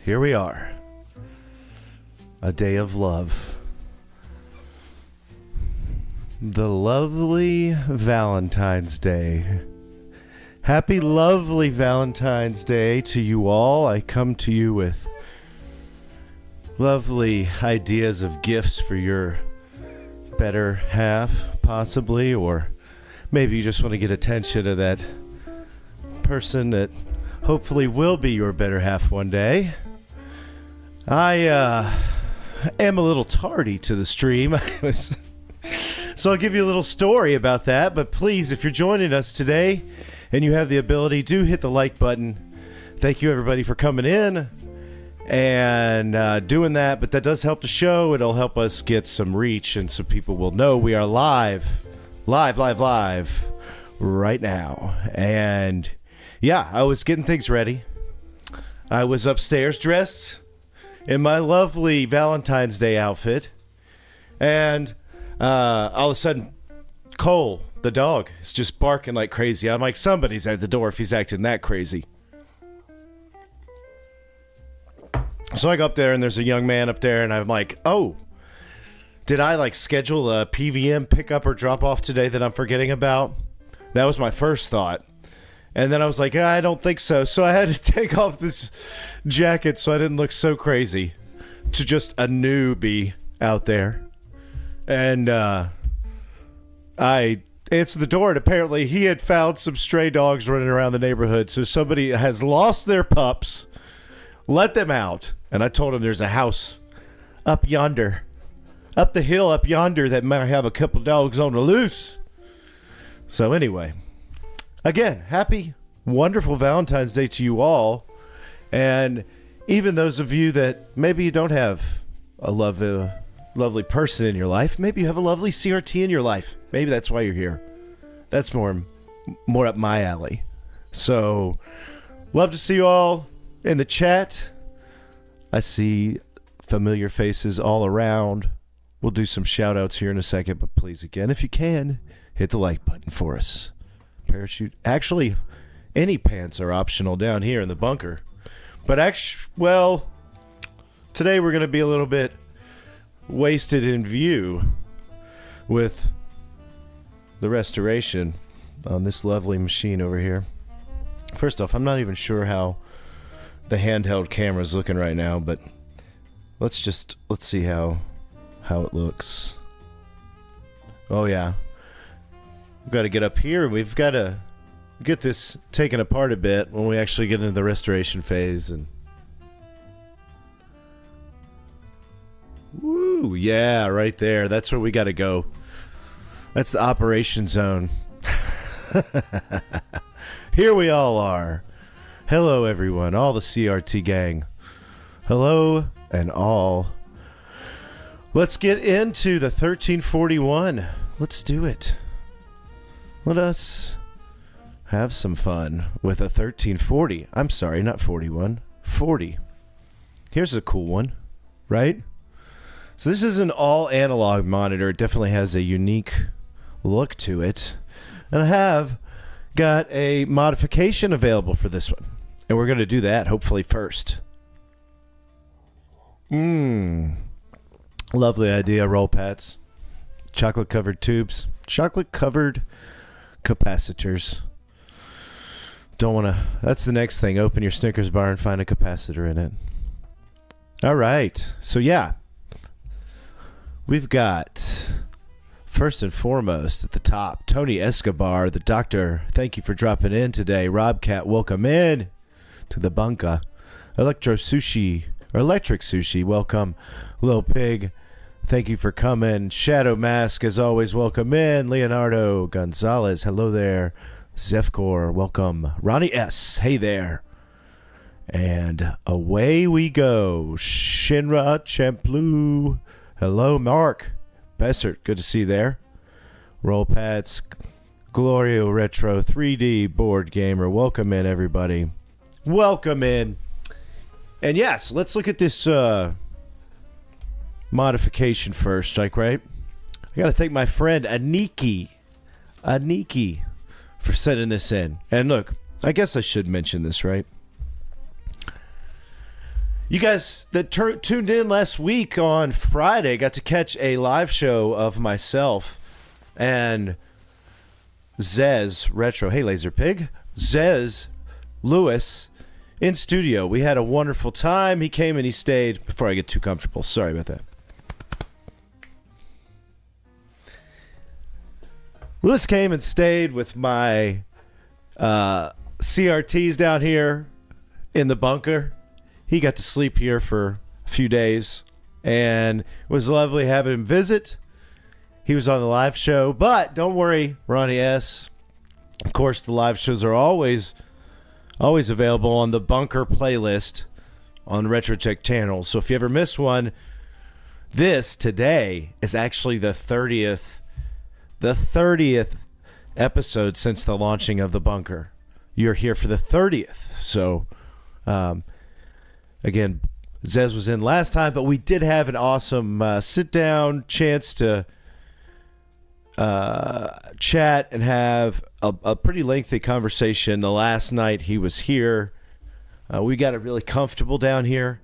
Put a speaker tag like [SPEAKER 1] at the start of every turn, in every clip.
[SPEAKER 1] here we are. A day of love. The lovely Valentine's Day. Happy lovely Valentine's Day to you all. I come to you with lovely ideas of gifts for your better half, possibly, or maybe you just want to get attention to that person that hopefully will be your better half one day. I am a little tardy to the stream. So I'll give you a little story about that, but please, if you're joining us today and you have the ability, do hit the like button. Thank you, everybody, for coming in and doing that, but that does help the show. It'll help us get some reach, and so people will know we are live right now. And yeah, I was getting things ready. I was upstairs dressed in my lovely Valentine's Day outfit, and all of a sudden, Cole, the dog, is just barking like crazy. I'm like, somebody's at the door if he's acting that crazy. So I go up there, and there's a young man up there, and I'm like, oh, did I schedule a PVM pickup or drop off today that I'm forgetting about? That was my first thought. And then I was like, I don't think so. So I had to take off this jacket so I didn't look so crazy to just a newbie out there. And I answered the door, and apparently he had found some stray dogs running around the neighborhood. So somebody has lost their pups, let them out. And I told him there's a house up yonder, up the hill up yonder, that might have a couple dogs on the loose. So anyway, again, happy, wonderful Valentine's Day to you all. And even those of you that maybe you don't have a lovely person in your life, maybe you have a lovely CRT in your life. Maybe that's why you're here. That's more up my alley. So, love to see you all in the chat. I see familiar faces all around. We'll do some shout outs here in a second, but please, again, if you can, hit the like button for us. Parachute. Actually, any pants are optional down here in the bunker. But today we're going to be a little bit wasted in view with the restoration on this lovely machine over here. First off, I'm not even sure how the handheld camera's looking right now, but let's see how it looks. Oh yeah. We've got to get up here, and we've got to get this taken apart a bit when we actually get into the restoration phase. And woo, yeah, right there. That's where we got to go. That's the operation zone. Here we all are. Hello, everyone, all the CRT gang. Hello, and all. Let's get into the 1341. Let's do it. Let us have some fun with a 1340. I'm sorry, not 41. 40. Here's a cool one, right? So this is an all-analog monitor. It definitely has a unique look to it. And I have got a modification available for this one. And we're going to do that, hopefully, first. Lovely idea, roll pads. Chocolate-covered tubes. Chocolate-covered capacitors. Don't want to... That's the next thing. Open your Snickers bar and find a capacitor in it. All right. So, yeah. We've got, first and foremost, at the top, Tony Escobar, the doctor. Thank you for dropping in today. Robcat, welcome in to the bunker. Electric Sushi, welcome. Lil Pig, thank you for coming. Shadow Mask, as always, welcome in. Leonardo Gonzalez, hello there. Zefcor, welcome. Ronnie S, hey there. And away we go. Shinra Champlu, hello. Mark Bessert, good to see you there. Roll Pats, Glorio Retro 3D Board Gamer, welcome in, everybody. Welcome in. And yes, let's look at this modification first, right? I got to thank my friend Aniki for sending this in. And look, I guess I should mention this, right? You guys that tuned in last week on Friday got to catch a live show of myself and Zez Retro. Hey, Laser Pig. Zez Lewis in studio. We had a wonderful time. He came and he stayed. Before I get too comfortable, sorry about that. Lewis came and stayed with my CRTs down here in the bunker. He got to sleep here for a few days, and it was lovely having him visit. He was on the live show, but don't worry, Ronnie S. Of course, the live shows are always available on the Bunker playlist on the Retro Check channel. So if you ever miss one, this today is actually the 30th episode since the launching of the Bunker. You're here for the 30th. So, again, Zez was in last time, but we did have an awesome sit-down chance to chat and have a pretty lengthy conversation the last night he was here. We got it really comfortable down here,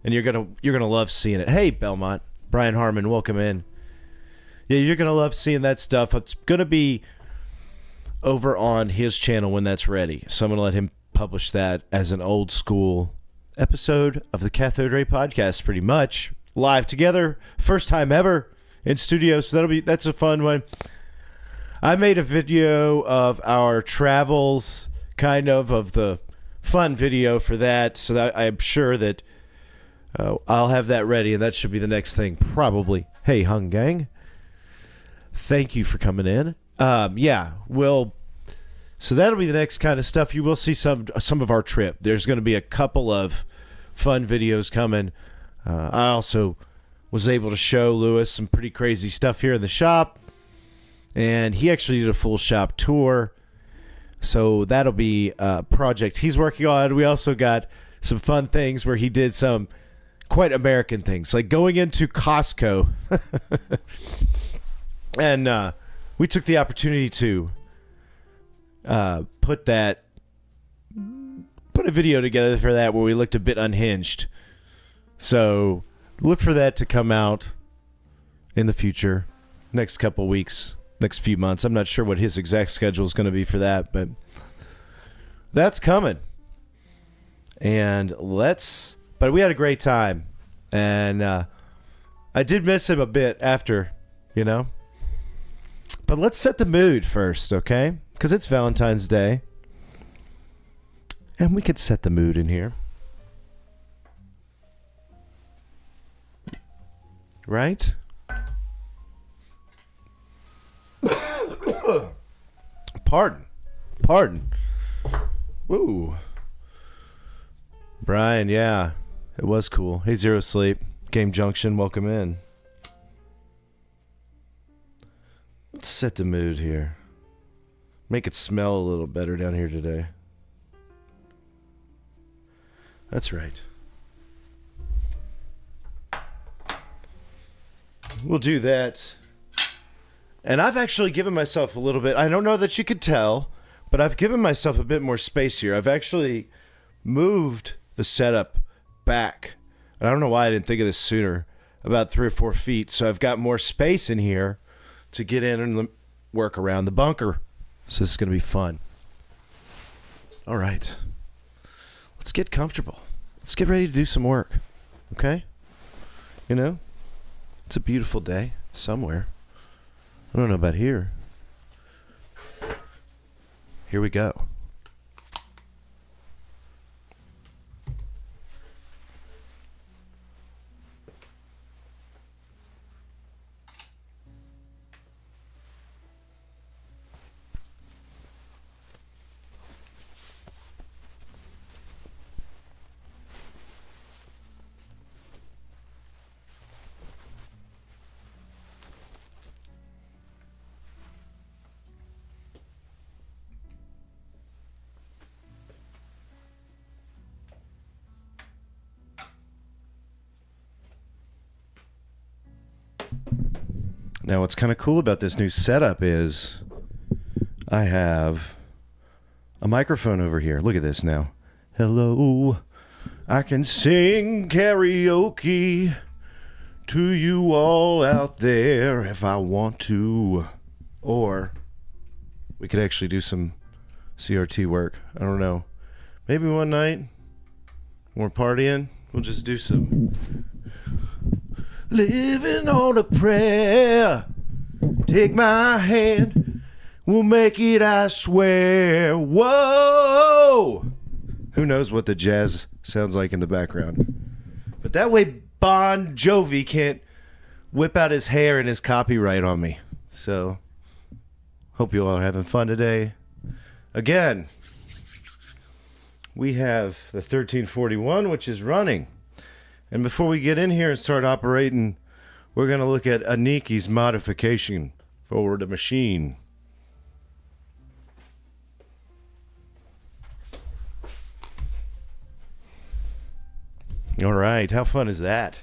[SPEAKER 1] and you're gonna love seeing it. Hey, Belmont, Brian Harmon, welcome in. Yeah, you're gonna love seeing that stuff. It's gonna be over on his channel when that's ready. So I'm gonna let him publish that as an old school episode of the Cathode Ray Podcast, pretty much live together, first time ever in studio. So that's a fun one. I made a video of our travels, kind of the fun video for that. So that I'm sure that I'll have that ready, and that should be the next thing probably. Hey, Hung Gang, thank you for coming in. So that'll be the next kind of stuff. You will see some of our trip. There's going to be a couple of fun videos coming. I also was able to show Lewis some pretty crazy stuff here in the shop, and he actually did a full shop tour. So that'll be a project he's working on. We also got some fun things where he did some quite American things, like going into Costco. And we took the opportunity to put a video together for that where we looked a bit unhinged. So look for that to come out in the future, next couple weeks, next few months. I'm not sure what his exact schedule is going to be for that, but that's coming. But we had a great time, and I did miss him a bit after, But let's set the mood first, okay? Because it's Valentine's Day. And we could set the mood in here. Right? Pardon. Woo. Brian, yeah. It was cool. Hey, Zero Sleep. Game Junction, welcome in. Let's set the mood here. Make it smell a little better down here today. That's right. We'll do that. And I've actually given myself a little bit, I don't know that you could tell, but I've given myself a bit more space here. I've actually moved the setup back. And I don't know why I didn't think of this sooner, about 3 or 4 feet. So I've got more space in here to get in and work around the bunker. So this is going to be fun. All right. Let's get comfortable. Let's get ready to do some work. Okay? It's a beautiful day somewhere. I don't know about here. Here we go. Now, what's kind of cool about this new setup is I have a microphone over here. Look at this now. Hello. I can sing karaoke to you all out there if I want to. Or we could actually do some CRT work. I don't know. Maybe one night when we're partying, we'll just do some living on a prayer. Take my hand, we'll make it, I swear. Whoa! Who knows what the jazz sounds like in the background? But that way Bon Jovi can't whip out his hair and his copyright on me. So, hope you all are having fun today. Again, we have the 1341, which is running. And before we get in here and start operating, we're going to look at Aniki's modification for the machine. All right, how fun is that?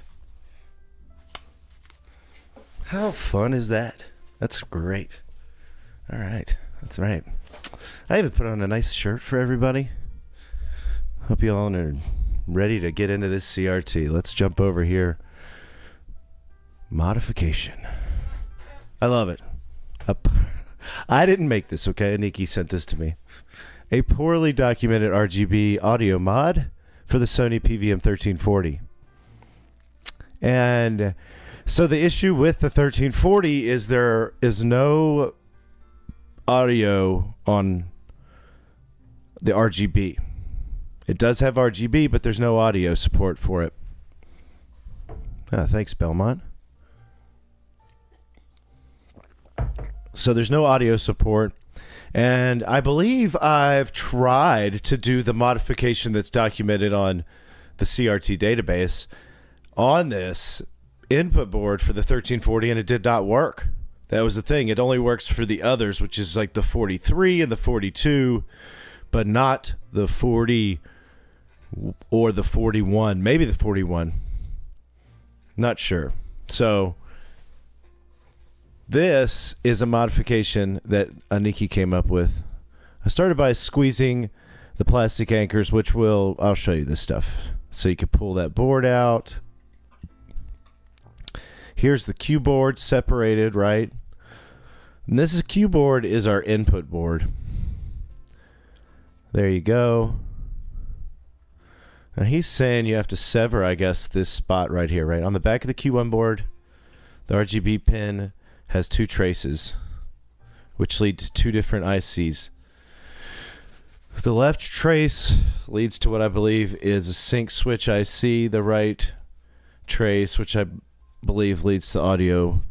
[SPEAKER 1] How fun is that? That's great. All right, that's right. I even put on a nice shirt for everybody. Hope you all are ready to get into this CRT. Let's jump over here. Modification. I love it. I didn't make this, okay? Aniki sent this to me. A poorly documented RGB audio mod for the Sony PVM 1340. And so the issue with the 1340 is there is no audio on the RGB. It does have RGB, but there's no audio support for it. Thanks, Belmont. So there's no audio support. And I believe I've tried to do the modification that's documented on the CRT database on this input board for the 1340, and it did not work. That was the thing. It only works for the others, which is like the 43 and the 42, but not the 40 or the 41. Maybe the 41. Not sure. So this is a modification that Aniki came up with. I started by squeezing the plastic anchors, which I'll show you this stuff. So you can pull that board out. Here's the cue board separated, right? And this cue board is our input board. There you go. Now he's saying you have to sever, I guess, this spot right here, right? On the back of the Q1 board, the RGB pin has two traces, which lead to two different ICs. The left trace leads to what I believe is a sync switch IC. The right trace, which I believe leads to audio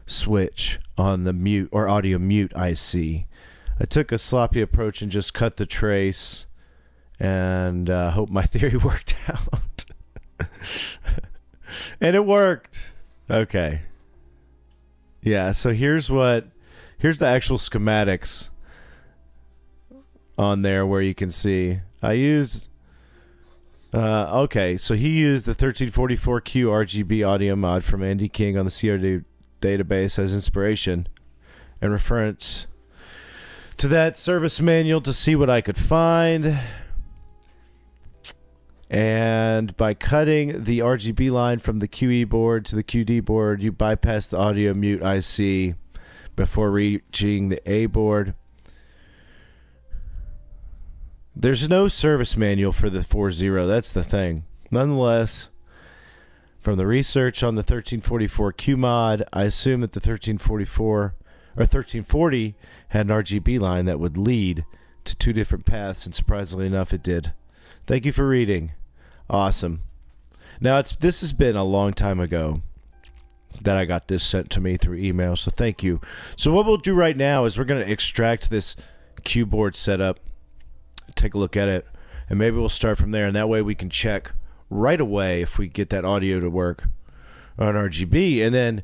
[SPEAKER 1] switch on the mute or audio mute IC. I took a sloppy approach and just cut the trace and hope my theory worked out. And it worked. Okay. Yeah, so here's the actual schematics on there where you can see. I used okay, so he used the 1344Q RGB audio mod from Andy King on the CRT database as inspiration and reference to that service manual to see what I could find. And by cutting the RGB line from the QE board to the QD board, you bypass the audio mute IC before reaching the A board. There's no service manual for the 40. That's the thing. Nonetheless, from the research on the 1344Q mod, I assume that the 1344 or 1340 had an RGB line that would lead to two different paths, and surprisingly enough, it did. Thank you for reading. Awesome. Now, this has been a long time ago that I got this sent to me through email, so thank you. So what we'll do right now is we're going to extract this Q board setup, take a look at it, and maybe we'll start from there, and that way we can check right away if we get that audio to work on RGB. And then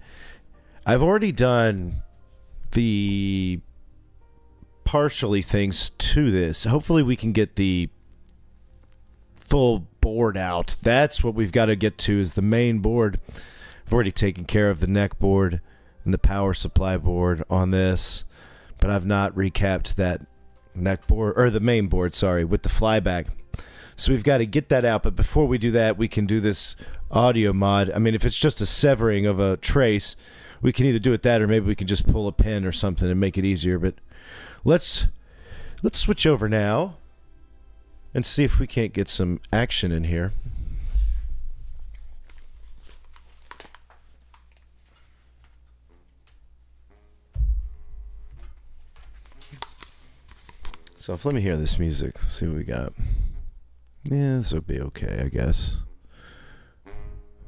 [SPEAKER 1] I've already done the partially things to this. Hopefully we can get the full board out. That's what we've got to get to, is the main board. I've already taken care of the neck board and the power supply board on this, but I've not recapped that neck board, or the main board, sorry, with the flyback. So we've got to get that out. But before we do that, we can do this audio mod. I mean, if it's just a severing of a trace, we can either do it that or maybe we can just pull a pin or something and make it easier. But let's switch over now and see if we can't get some action in here. So let me hear this music, see what we got. Yeah, this will be okay, I guess.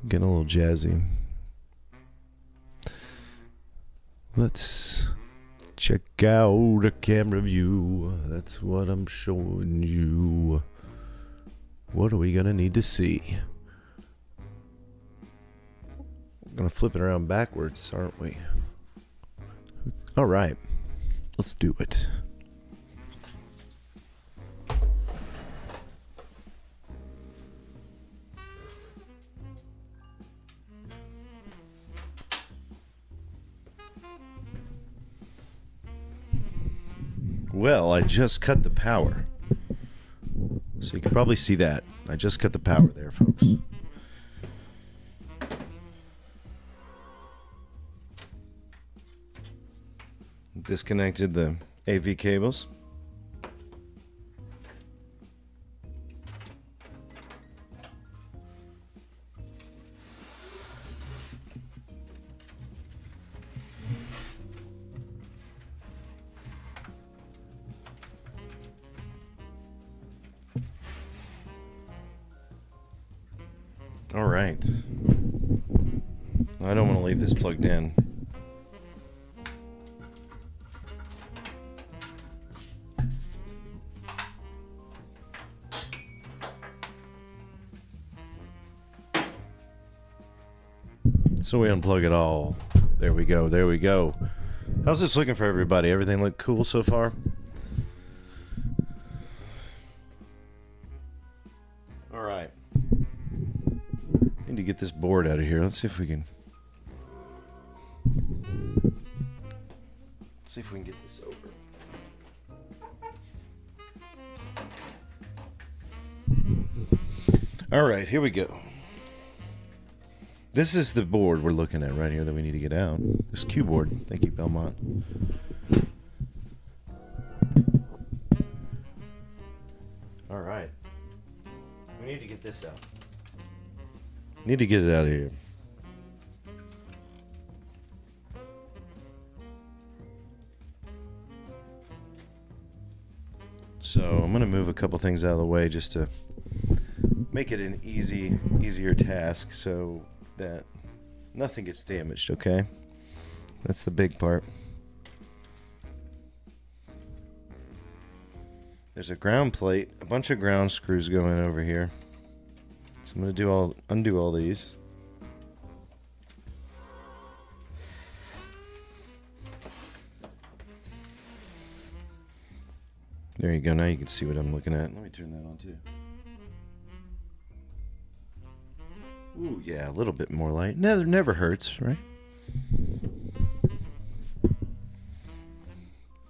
[SPEAKER 1] Getting a little jazzy. Let's check out a camera view. That's what I'm showing you. What are we gonna need to see? We're gonna flip it around backwards, aren't we? All right, let's do it. Well, I just cut the power. So you can probably see that. I just cut the power there, folks. Disconnected the AV cables. All right. I don't want to leave this plugged in. So we unplug it all. There we go. There we go. How's this looking for everybody? Everything look cool so far? All right. Need to get this board out of here. Let's see if we can. Let's see if we can get this over. All right, here we go. This is the board we're looking at right here that we need to get out. This cue board. Thank you, Belmont. All right. We need to get this out. Need to get it out of here. So I'm going to move a couple things out of the way just to make it an easier task so that nothing gets damaged, okay? That's the big part. There's a ground plate, a bunch of ground screws going over here. So I'm going to undo all these. There you go. Now you can see what I'm looking at. Let me turn that on too. Ooh, yeah, a little bit more light. Never hurts, right?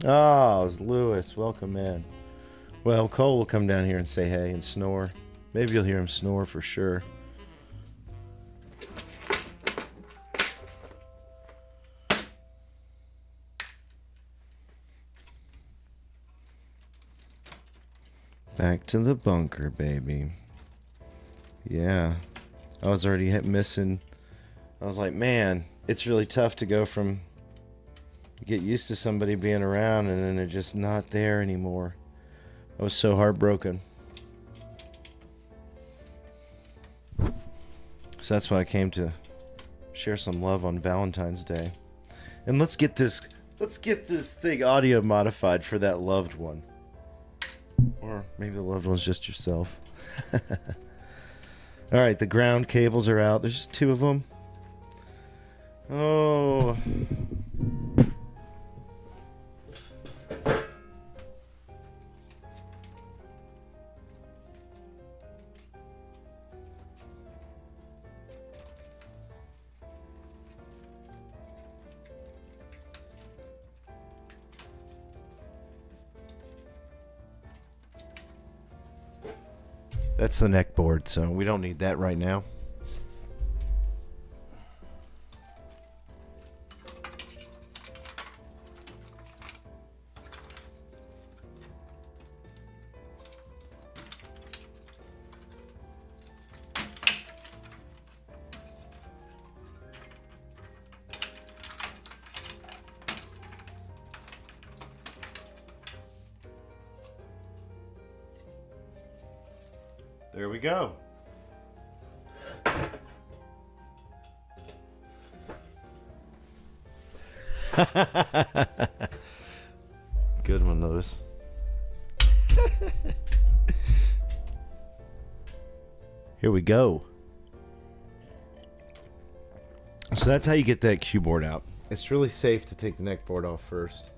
[SPEAKER 1] Oh, Lewis, welcome in. Well, Cole will come down here and say hey and snore. Maybe you'll hear him snore for sure. Back to the bunker, baby. Yeah. I was already missing. I was like, man, it's really tough to go from get used to somebody being around and then they're just not there anymore. I was so heartbroken. So that's why I came to share some love on Valentine's Day. And let's get this thing audio modified for that loved one. Or maybe the loved one's just yourself. All right, the ground cables are out. There's just two of them. Oh. That's the neck board, so we don't need that right now. There we go. Good one, Lewis. Here we go. So that's how you get that cue board out. It's really safe to take the neck board off first.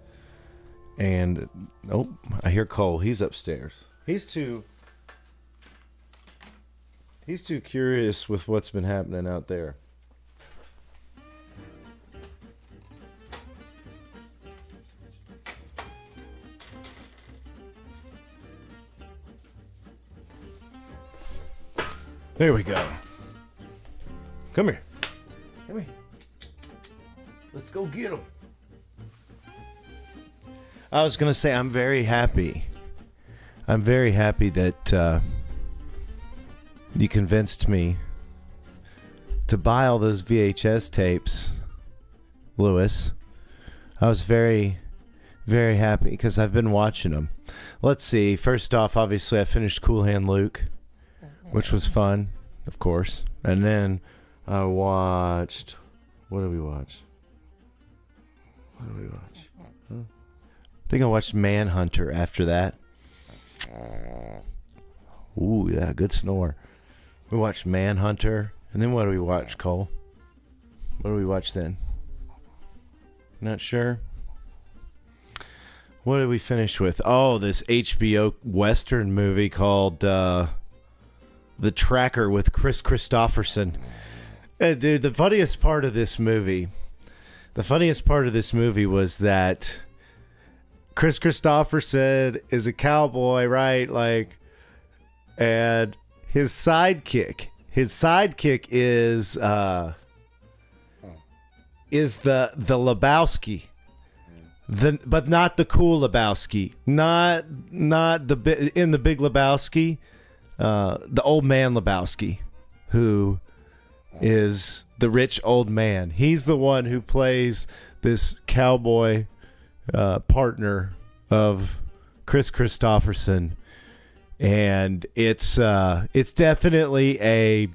[SPEAKER 1] And, oh, I hear Cole. He's upstairs. He's too curious with what's been happening out there. There we go. Come here. Come here. Let's go get him. I was going to say I'm very happy. I'm very happy that you convinced me to buy all those VHS tapes, Lewis. I was very, very happy because I've been watching them. Let's see. First off, obviously, I finished Cool Hand Luke, which was fun, of course. And then I watched... What did we watch? Huh? I think I watched Manhunter after that. Ooh, yeah, good snore. We watched Manhunter. And then what do we watch, Cole? What do we watch then? Not sure. What did we finish with? Oh, this HBO Western movie called The Tracker with Chris Christopherson. Dude, the funniest part of this movie was that Chris Christopherson is a cowboy, right? Like, and his sidekick is the Lebowski, but not the cool Lebowski, not in the Big Lebowski, the old man Lebowski, who is the rich old man. He's the one who plays this cowboy partner of Chris Christopherson. And it's definitely a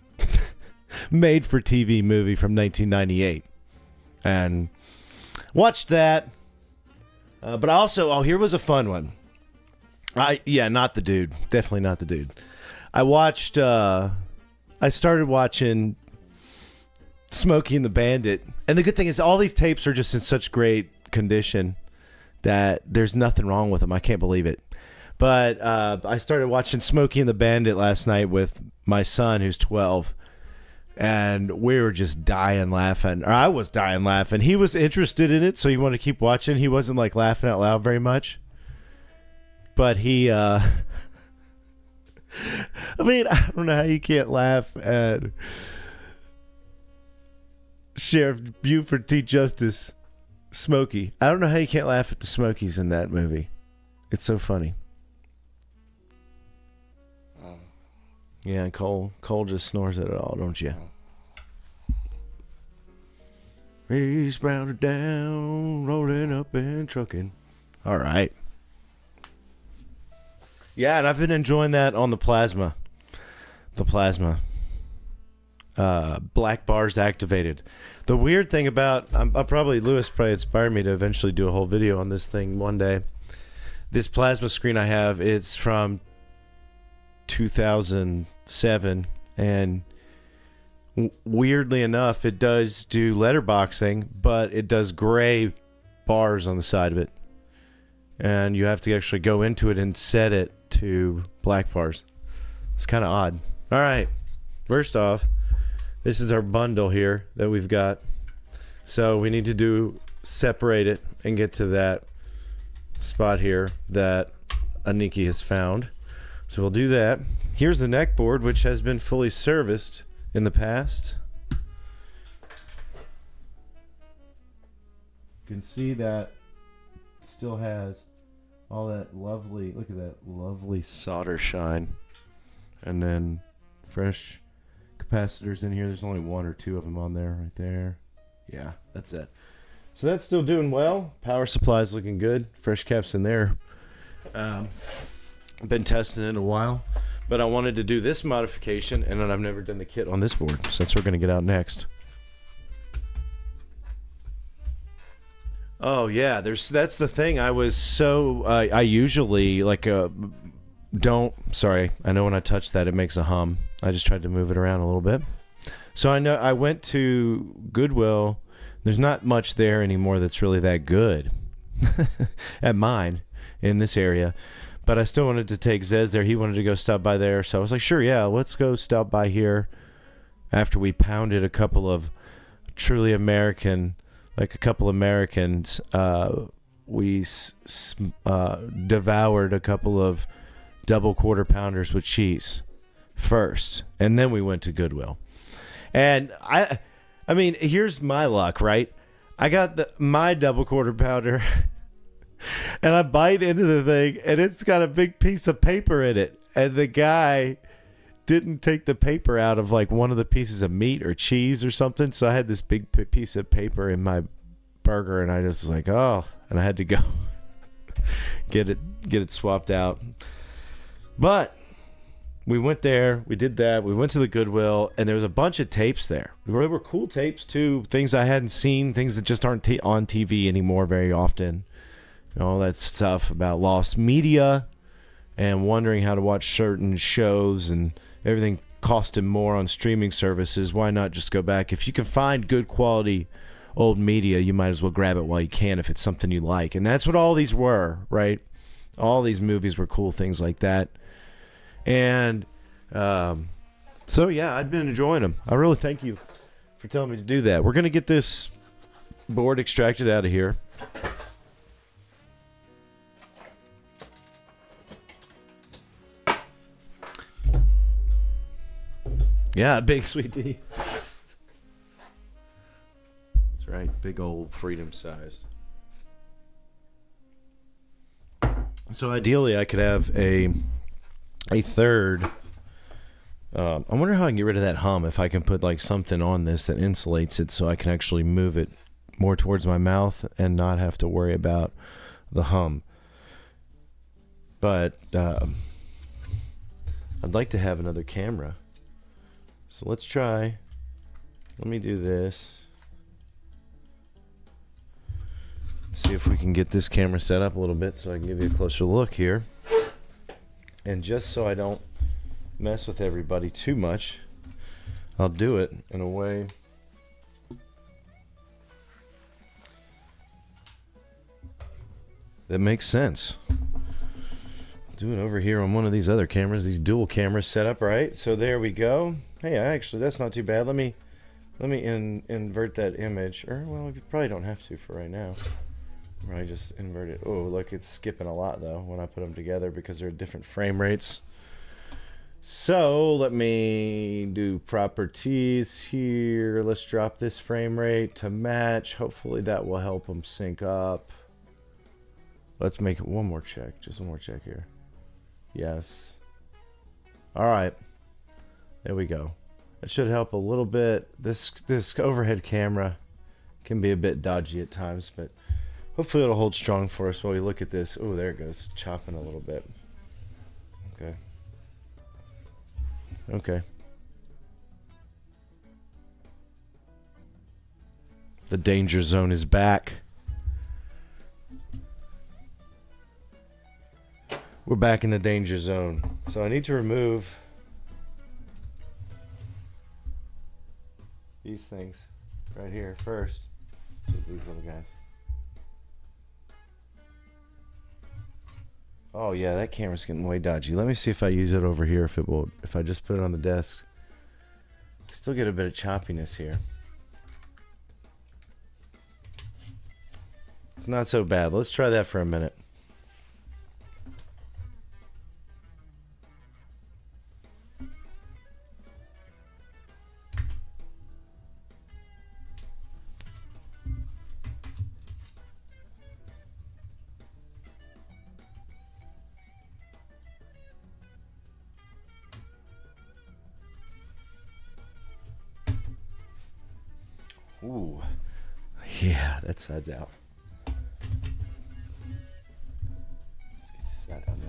[SPEAKER 1] made-for-TV movie from 1998, and watched that. But also, here was a fun one. Not the dude, definitely not the dude. I started watching Smokey and the Bandit, and the good thing is all these tapes are just in such great condition that there's nothing wrong with them. I can't believe it. But I started watching Smokey and the Bandit last night with my son, who's 12, and we were just dying laughing. Or I was dying laughing. He was interested in it, so he wanted to keep watching. He wasn't like laughing out loud very much, but he. I mean, I don't know how you can't laugh at Sheriff Buford T. Justice Smokey. I don't know how you can't laugh at the Smokies in that movie. It's so funny. Yeah, and Cole just snores at it all, don't you? Eastbound and down, rolling up and trucking. All right. Yeah, and I've been enjoying that on the plasma. Black bars activated. The weird thing about... Lewis probably inspired me to eventually do a whole video on this thing one day. This plasma screen I have, it's from 2007, and weirdly enough, it does do letterboxing, but it does gray bars on the side of it, and you have to actually go into it and set it to black bars. It's kind of odd. All right, first off, this is our bundle here that we've got, so we need to separate it and get to that spot here that Aniki has found. So we'll do that. Here's the neck board, which has been fully serviced in the past. You can see that it still has all that lovely, look at that lovely solder shine. And then fresh capacitors in here. There's only one or two of them on there, right there. Yeah, that's it. So that's still doing well. Power supply's looking good. Fresh caps in there. I've been testing it a while, but I wanted to do this modification, and then I've never done the kit on this board, so that's what we're going to get out next. Oh yeah, that's the thing. I was so I usually like sorry. I know when I touch that it makes a hum. I just tried to move it around a little bit. So I know I went to Goodwill. There's not much there anymore that's really that good at mine in this area. But I still wanted to take Zez there. He wanted to go stop by there. So I was like, sure, yeah, let's go stop by here. After we pounded a couple of truly American, like a couple Americans, we devoured a couple of double quarter pounders with cheese first. And then we went to Goodwill. And I mean, here's my luck, right? I got my double quarter pounder, and I bite into the thing, and it's got a big piece of paper in it. And the guy didn't take the paper out of like one of the pieces of meat or cheese or something. So I had this big piece of paper in my burger, and I just was like, oh, and I had to go get it swapped out. But we went there, we did that, we went to the Goodwill, and there was a bunch of tapes there. There were cool tapes too, things I hadn't seen, things that just aren't on TV anymore very often. You know, all that stuff about lost media and wondering how to watch certain shows, and everything costing more on streaming services. Why not just go back? If you can find good quality old media, you might as well grab it while you can if it's something you like. And that's what all these were, right? All these movies were cool things like that. And so, yeah, I've been enjoying them. I really thank you for telling me to do that. We're going to get this board extracted out of here. Yeah, big sweet tea. That's right, big old freedom sized. So ideally I could have a third. I wonder how I can get rid of that hum, if I can put like something on this that insulates it so I can actually move it more towards my mouth and not have to worry about the hum. But I'd like to have another camera. So let's try. Let me do this. See if we can get this camera set up a little bit so I can give you a closer look here. And just so I don't mess with everybody too much, I'll do it in a way that makes sense. Do it over here on one of these other cameras, these dual cameras set up, right? So there we go. Hey, actually, that's not too bad. Let me invert that image. Or, well, you probably don't have to for right now. I just invert it. Oh, look, it's skipping a lot, though, when I put them together because they're different frame rates. So let me do properties here. Let's drop this frame rate to match. Hopefully that will help them sync up. Let's make it one more check. Just one more check here. Yes. All right. There we go. It should help a little bit. This overhead camera can be a bit dodgy at times, but hopefully it'll hold strong for us while we look at this. Oh, there it goes. Chopping a little bit. Okay. Okay. The danger zone is back. We're back in the danger zone. So I need to remove these things right here first. These little guys. Oh yeah, that camera's getting way dodgy. Let me see if I use it over here. If I just put it on the desk, still get a bit of choppiness here. It's not so bad. Let's try that for a minute. Ooh. Yeah, that side's out. Let's get this side on now.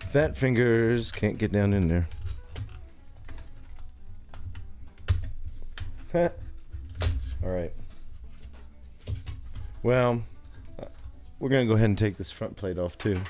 [SPEAKER 1] Fat fingers can't get down in there. All right. Well, we're going to go ahead and take this front plate off too.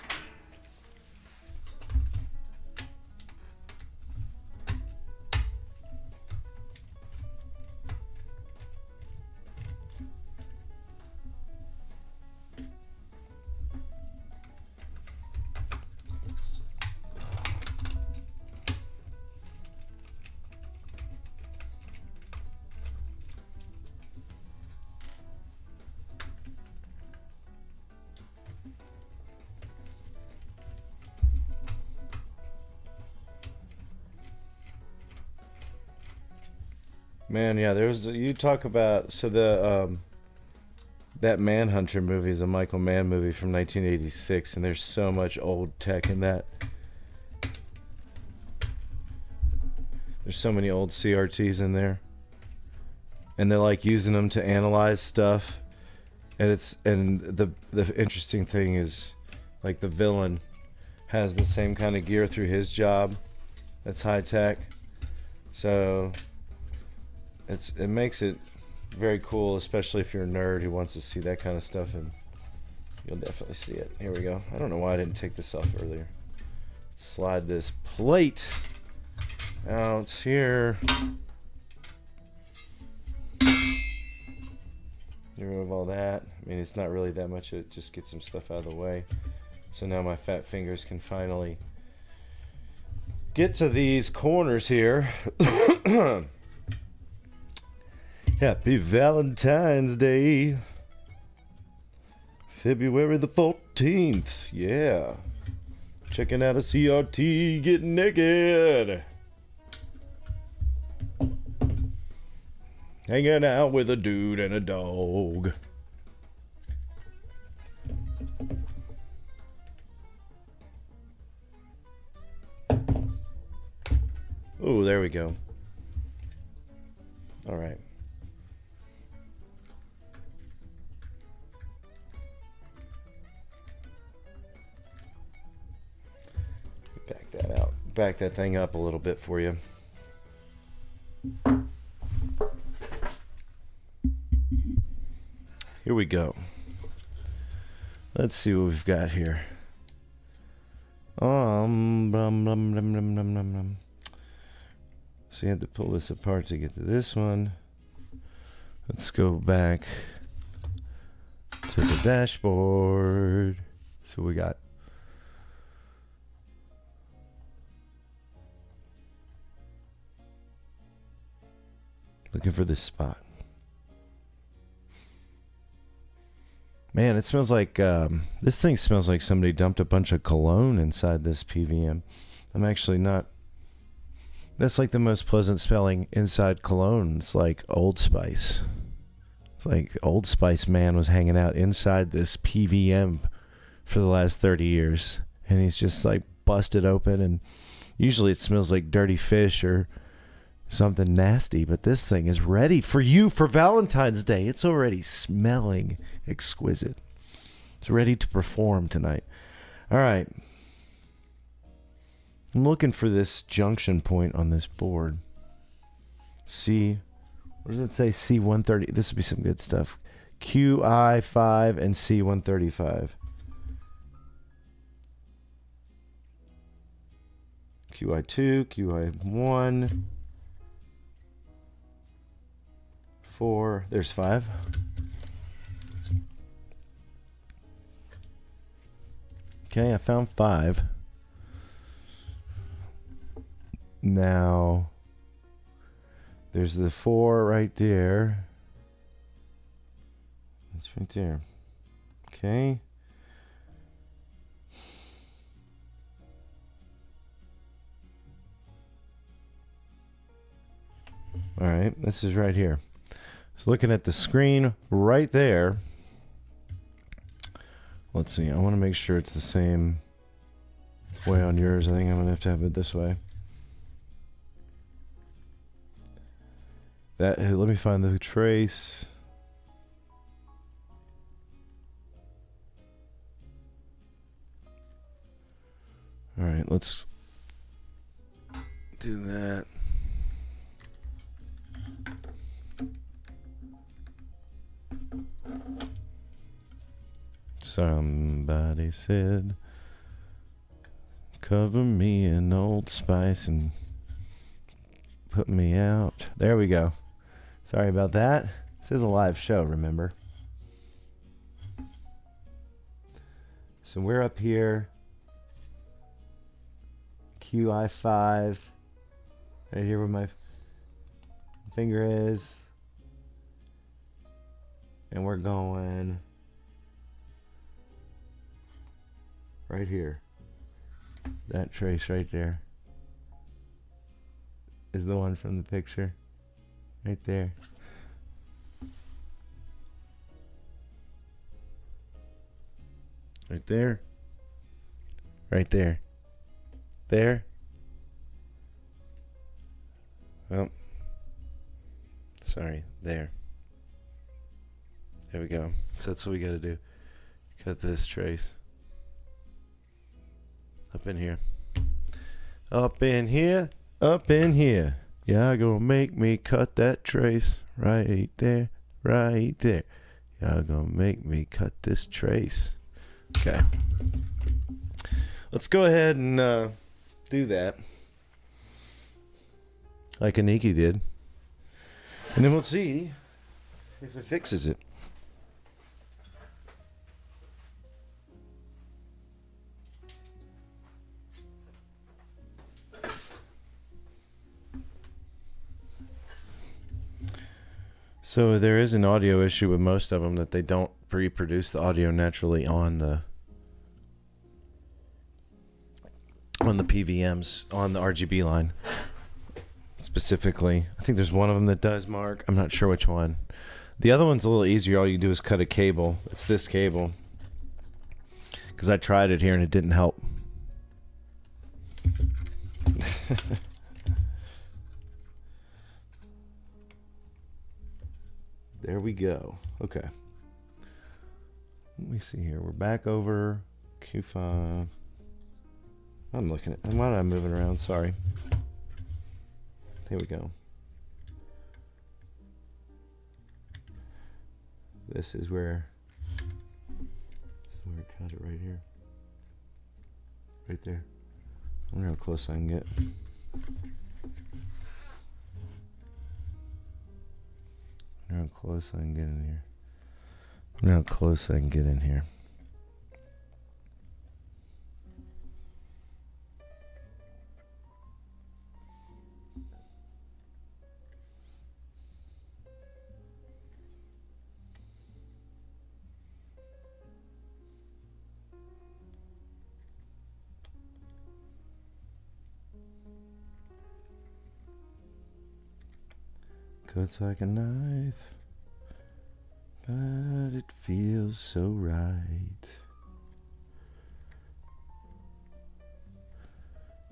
[SPEAKER 1] Man, yeah, there's you talk about so the that Manhunter movie is a Michael Mann movie from 1986, and there's so much old tech in that. There's so many old CRTs in there, and they're like using them to analyze stuff, and the interesting thing is, like the villain has the same kind of gear through his job. That's high tech, so. It makes it very cool, especially if you're a nerd who wants to see that kind of stuff, and you'll definitely see it. Here we go. I don't know why I didn't take this off earlier. Let's slide this plate out here. Get rid of all that. I mean, it's not really that much. It just gets some stuff out of the way. So now my fat fingers can finally get to these corners here. Happy Valentine's Day. February the 14th. Yeah. Checking out a CRT, getting naked. Hanging out with a dude and a dog. Oh, there we go. All right. Back that out. Back that thing up a little bit for you. Here we go. Let's see what we've got here. So you have to pull this apart to get to this one. Let's go back to the dashboard. So we got looking for this spot. Man, it smells like this thing smells like somebody dumped a bunch of cologne inside this PVM. I'm actually not. That's like the most pleasant smelling inside cologne. It's like Old Spice. It's like Old Spice man was hanging out inside this PVM for the last 30 years. And he's just like busted open. And usually it smells like dirty fish or something nasty. But this thing is ready for you for Valentine's Day. It's already smelling exquisite. It's ready to perform tonight. All right. I'm looking for this junction point on this board. What does it say? C130. This would be some good stuff. QI5 and C135. QI2, QI1, 4. There's 5. Okay, I found 5. Now, there's the 4 right there. It's right there. Okay. All right, this is right here. So looking at the screen right there. Let's see, I want to make sure it's the same way on yours. I think I'm going to have it this way. Let me find the trace. All right, let's do that. Somebody said, cover me in Old Spice and put me out. There we go. Sorry about that. This is a live show, remember? So we're up here. QI5. Right here where my finger is. And we're going right here. That trace right there is the one from the picture. Right there. Right there. Right there. There. Well, sorry, there. There we go. So that's what we got to do. Cut this trace. Up in here. Up in here. Up in here. Y'all gonna make me cut that trace. Right there. Right there. Y'all gonna make me cut this trace. Okay. Let's go ahead and do that. Like Aniki did. And then we'll see if it fixes it. So there is an audio issue with most of them that they don't pre-produce the audio naturally on the PVMs, on the RGB line. Specifically, I think there's one of them that does, Mark. I'm not sure which one. The other one's a little easier. All you do is cut a cable. It's this cable. Because I tried it here and it didn't help. There we go. Okay. Let me see here. We're back over Q5. I'm looking at... Why am I moving around? Sorry. Here we go. This is where I cut it right here. Right there. I wonder how close I can get. I wonder how close I can get in here. I wonder how close I can get in here. Cuts like a knife, but it feels so right.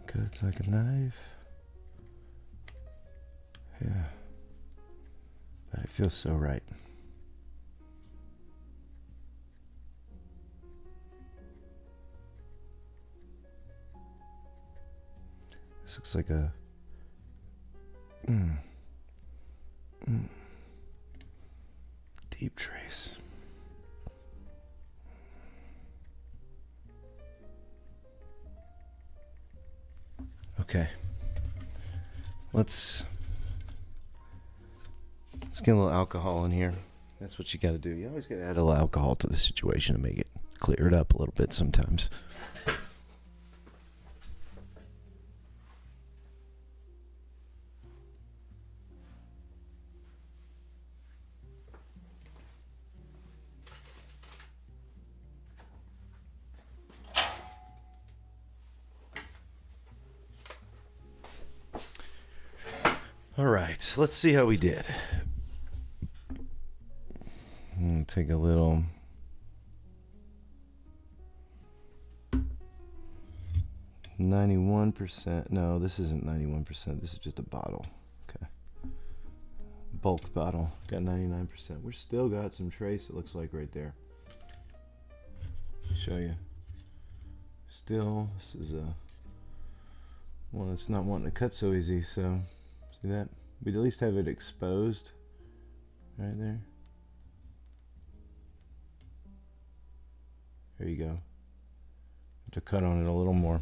[SPEAKER 1] Cuts like a knife, yeah, but it feels so right. This looks like a deep trace. Okay. Let's get a little alcohol in here. That's what you got to do. You always got to add a little alcohol to the situation to make it clear it up a little bit sometimes. All right, let's see how we did. Take a little. %. No, this isn't 91%. This is just a bottle. Okay. Bulk bottle. Got 99%. We're still got some trace, it looks like, right there. I'll show you. Still, this is a one that's not wanting to cut so easy, so see that? We'd at least have it exposed right there. There you go. Have to cut on it a little more.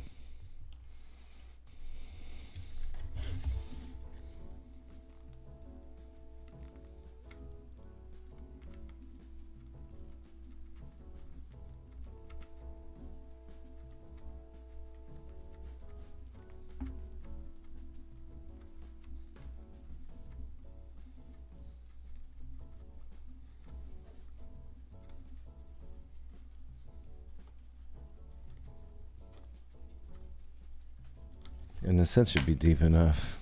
[SPEAKER 1] In a sense, should be deep enough.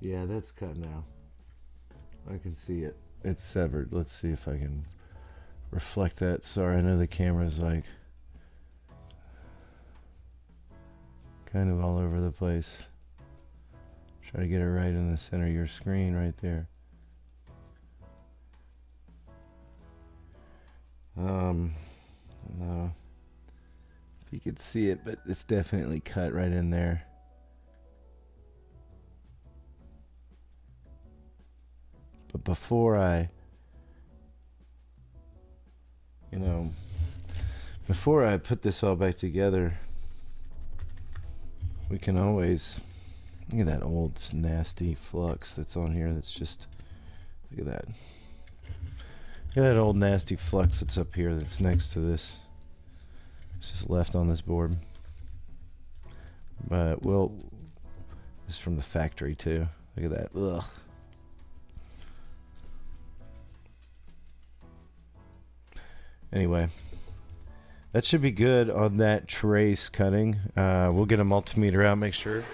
[SPEAKER 1] Yeah, that's cut now. I can see it. It's severed. Let's see if I can reflect that. Sorry, I know the camera's like kind of all over the place. Try to get it right in the center of your screen right there. No, if you could see it, but it's definitely cut right in there. But before I put this all back together, we can always look at that old nasty flux that's on here. That's just, look at that. Look at that old nasty flux that's up here that's next to this. It's just left on this board. But well, this is from the factory too. Look at that. Ugh. Anyway, that should be good on that trace cutting. We'll get a multimeter out, make sure.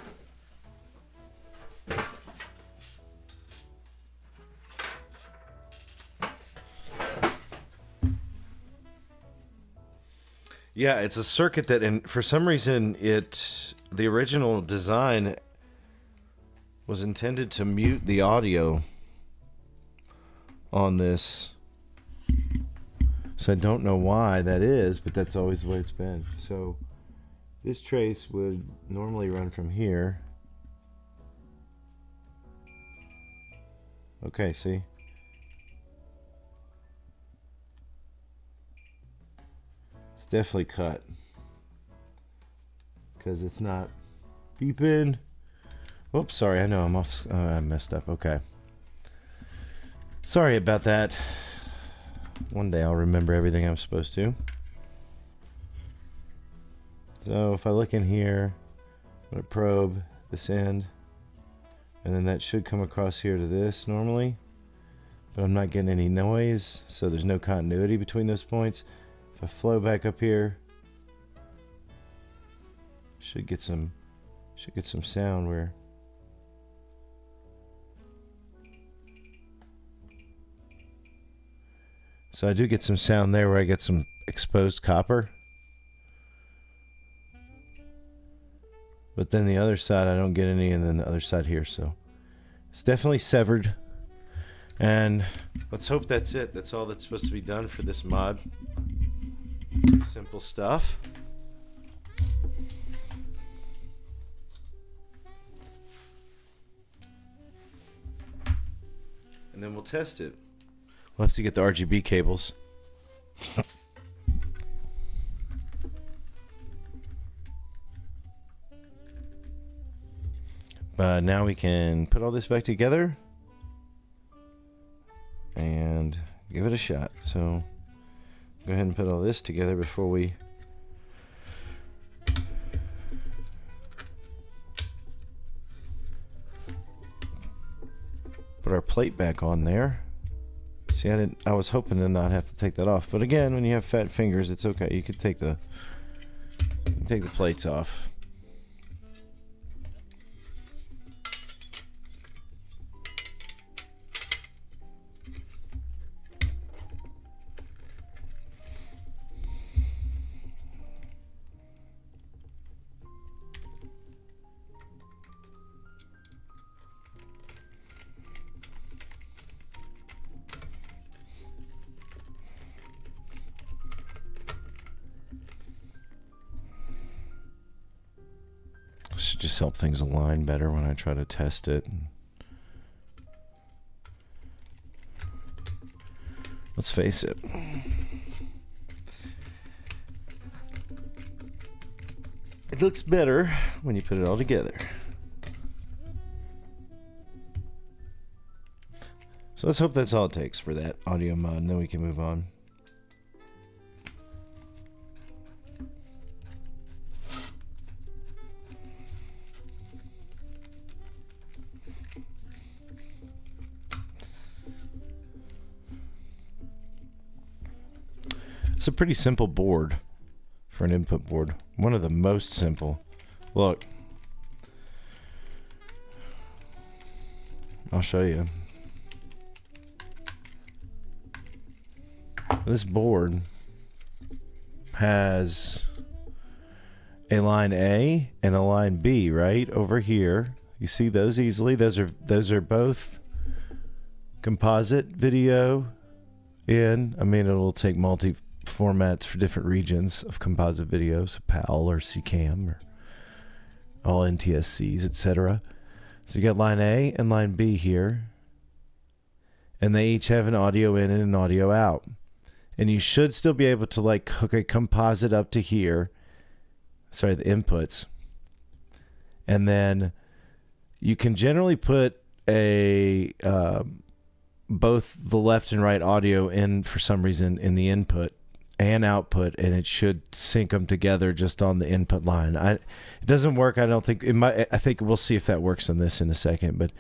[SPEAKER 1] Yeah, it's a circuit that, and for some reason, the original design was intended to mute the audio on this. So I don't know why that is, but that's always the way it's been. So this trace would normally run from here. Okay, see? It's definitely cut because it's not beeping. Oops, sorry, I know I'm off. I messed up. Okay. Sorry about that. One day I'll remember everything I'm supposed to. So if I look in here, I'm going to probe this end, and then that should come across here to this normally, but I'm not getting any noise, so there's no continuity between those points. If I flow back up here, should get some sound where so I do get some sound there where I get some exposed copper. But then the other side I don't get any, and then the other side here, so it's definitely severed. And let's hope that's it. That's all that's supposed to be done for this mod. Simple stuff. And then we'll test it. We'll have to get the RGB cables. But now we can put all this back together and give it a shot. So go ahead and put all this together before we put our plate back on there. See, I was hoping to not have to take that off, but again, when you have fat fingers, it's okay. You could take the plates off. should just help things align better when I try to test it. Let's face it. It looks better when you put it all together. So let's hope that's all it takes for that audio mod, and then we can move on. It's a pretty simple board for an input board. One of the most simple. Look. I'll show you. This board has a line A and a line B right over here. You see those easily. Those are both composite video in. I mean, it'll take multi formats for different regions of composite videos, PAL or CCAM or all NTSCs, etc. So you got line A and line B here, and they each have an audio in and an audio out. And you should still be able to like hook a composite up to here. Sorry, the inputs. And then you can generally put a both the left and right audio in for some reason in the input and output, and it should sync them together just on the input line. It doesn't work. I don't think it might. I think we'll see if that works on this in a second. But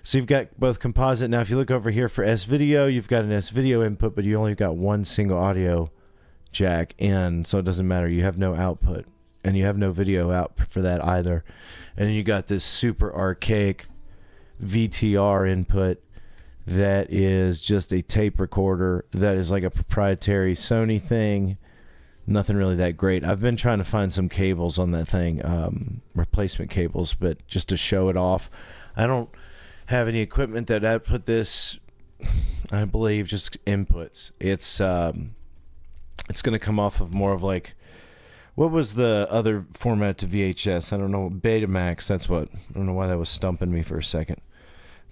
[SPEAKER 1] so you've got both composite. Now, if you look over here for S video, you've got an S video input, but you only got one single audio jack in, so it doesn't matter. You have no output, and you have no video out for that either. And then you got this super archaic VTR input that is just a tape recorder that is like a proprietary Sony thing. Nothing really that great. I've been trying to find some cables on that thing, replacement cables, but just to show it off. I don't have any equipment that output this. I believe just inputs. It's going to come off of more of like, what was the other format to VHS? I don't know. Betamax. That's what. I don't know why that was stumping me for a second.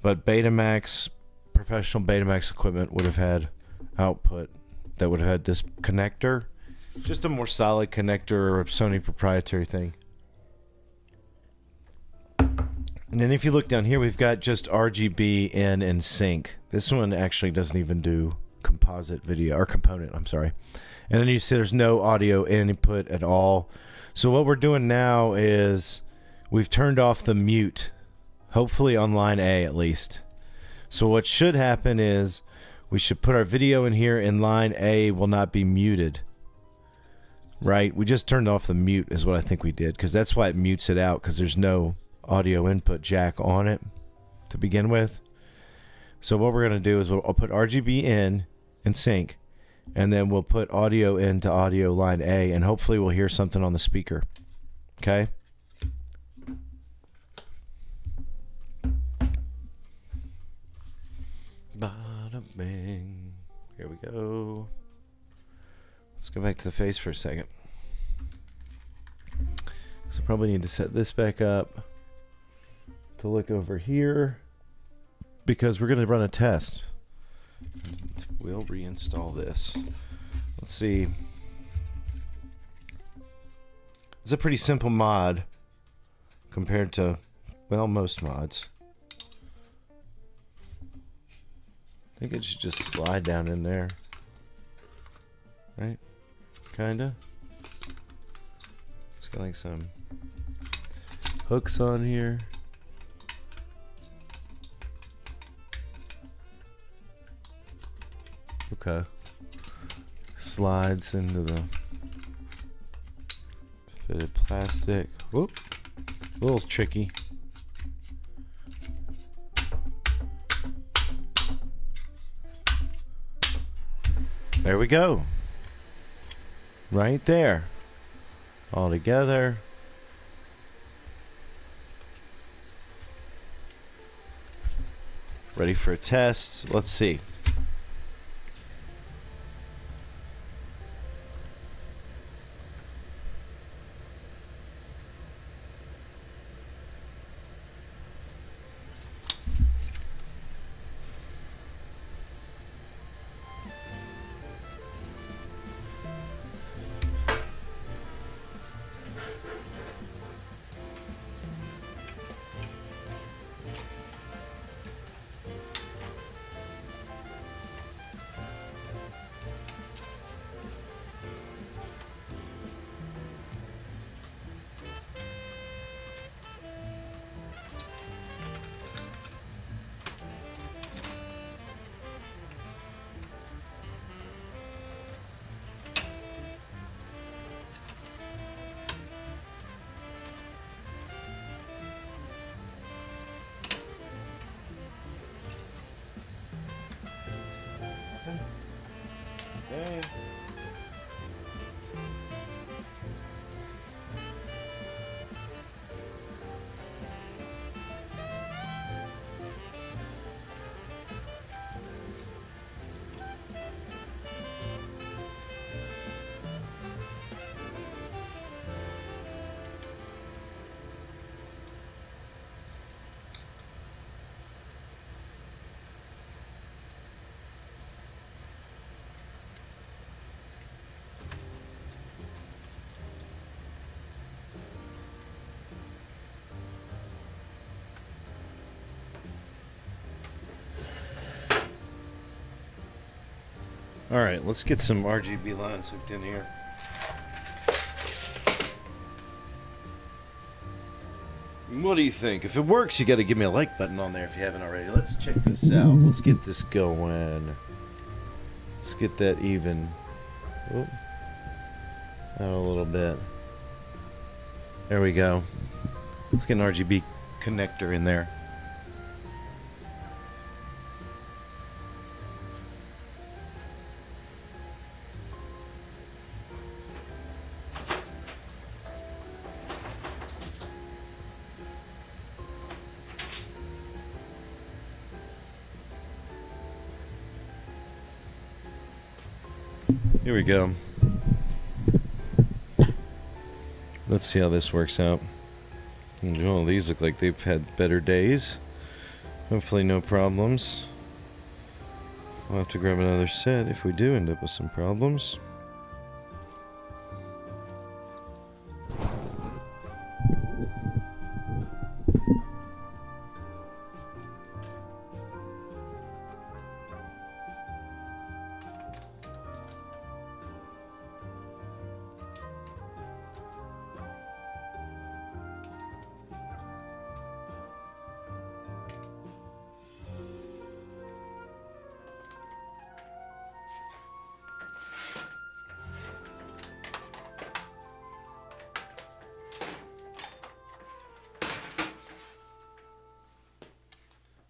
[SPEAKER 1] But Betamax, professional Betamax equipment would have had output that would have had this connector. Just a more solid connector or a Sony proprietary thing. And then if you look down here, we've got just RGB in and sync. This one actually doesn't even do composite video, or component, I'm sorry. And then you see there's no audio input at all. So what we're doing now is we've turned off the mute, hopefully on line A at least. So what should happen is we should put our video in here, and line A will not be muted. Right? We just turned off the mute is what I think we did, because that's why it mutes it out, because there's no audio input jack on it to begin with. So what we're going to do is I'll put RGB in and sync, and then we'll put audio into audio line A, and hopefully we'll hear something on the speaker. Okay? Bada bing. Here we go. Let's go back to the face for a second. So probably need to set this back up to look over here, because we're going to run a test. We'll reinstall this. Let's see. It's a pretty simple mod compared to, well, most mods. I think it should just slide down in there. Right? Kinda. It's got like some hooks on here. Okay. Slides into the fitted plastic. Whoop. A little tricky. There we go. Right there. All together. Ready for a test. Let's see. Okay. All right, let's get some RGB lines hooked in here. What do you think? If it works, you got to give me a like button on there if you haven't already. Let's check this out. Let's get this going. Let's get that even. Oop. Out a little bit. There we go. Let's get an RGB connector in there. Here we go. Let's see how this works out. Oh, these look like they've had better days. Hopefully no problems. We'll have to grab another set if we do end up with some problems.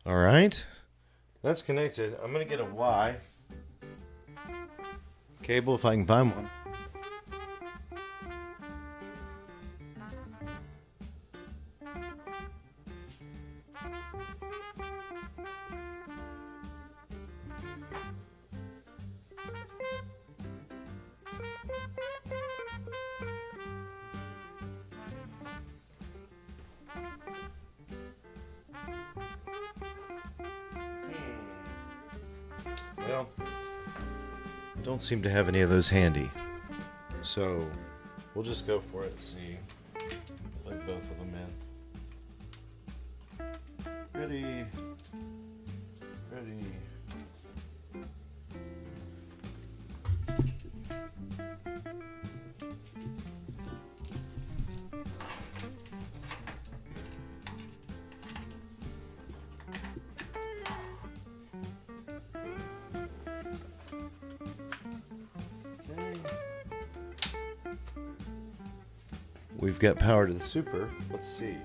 [SPEAKER 1] All right, that's connected. I'm gonna get a Y cable if I can find one. Well, don't seem to have any of those handy, so we'll just go for it and see. Plug both of them in. Ready. Ready. We've got power to the super. Let's see.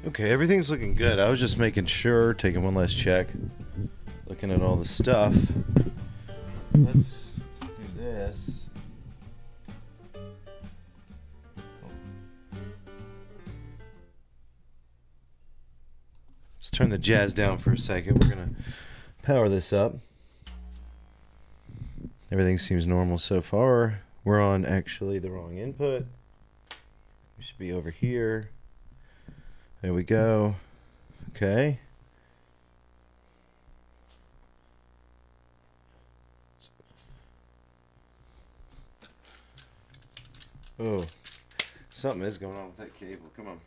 [SPEAKER 1] Okay, everything's looking good. I was just making sure, taking one last check, looking at all the stuff. Let's do this. Let's turn the jazz down for a second. We're going to power this up. Everything seems normal so far. We're on actually the wrong input. We should be over here. There we go. Okay. Oh, something is going on with that cable. Come on.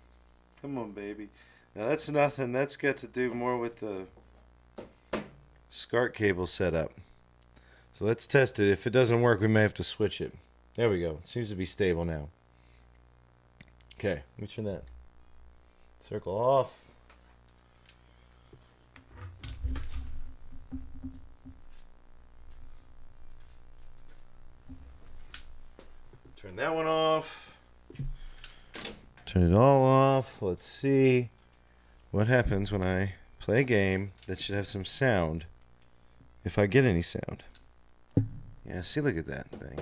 [SPEAKER 1] Come on, baby. Now that's nothing. That's got to do more with the SCART cable setup. So let's test it. If it doesn't work, we may have to switch it. There we go. It seems to be stable now. Okay, let me turn that circle off. Turn that one off. Turn it all off. Let's see what happens when I play a game that should have some sound. If I get any sound. Yeah, see, look at that thing.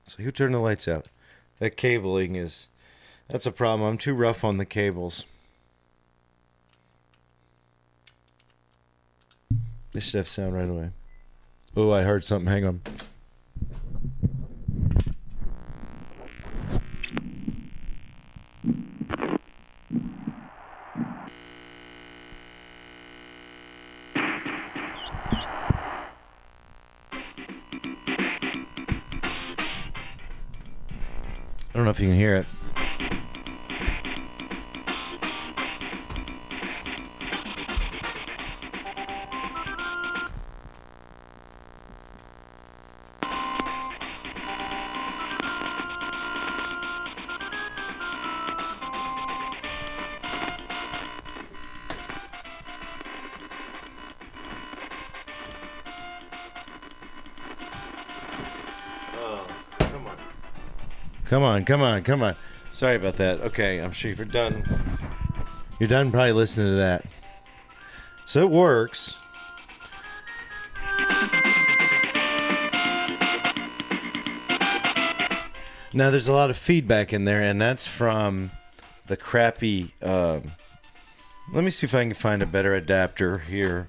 [SPEAKER 1] So who turned the lights out? That cabling is... That's a problem. I'm too rough on the cables. This should have sound right away. Oh, I heard something. Hang on. I don't know if you can hear it. Come on. Sorry about that. Okay, I'm sure you're done. You're done probably listening to that. So it works. Now there's a lot of feedback in there, and that's from the crappy... let me see if I can find a better adapter here.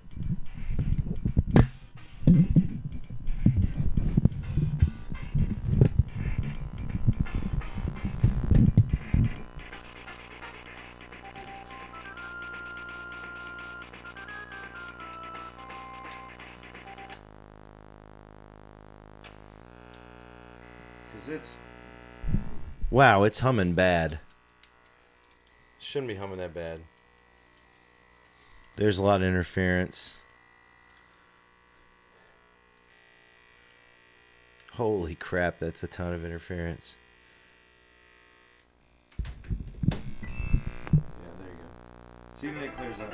[SPEAKER 1] It's wow, it's humming bad. Shouldn't be humming that bad. There's a lot of interference. Holy crap, that's a ton of interference. Yeah, there you go. See that it clears up.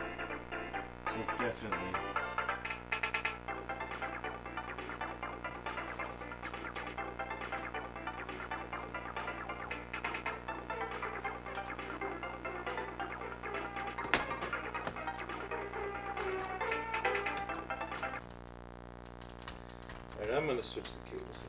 [SPEAKER 1] So it's definitely... Alright, I'm going to switch the cables here.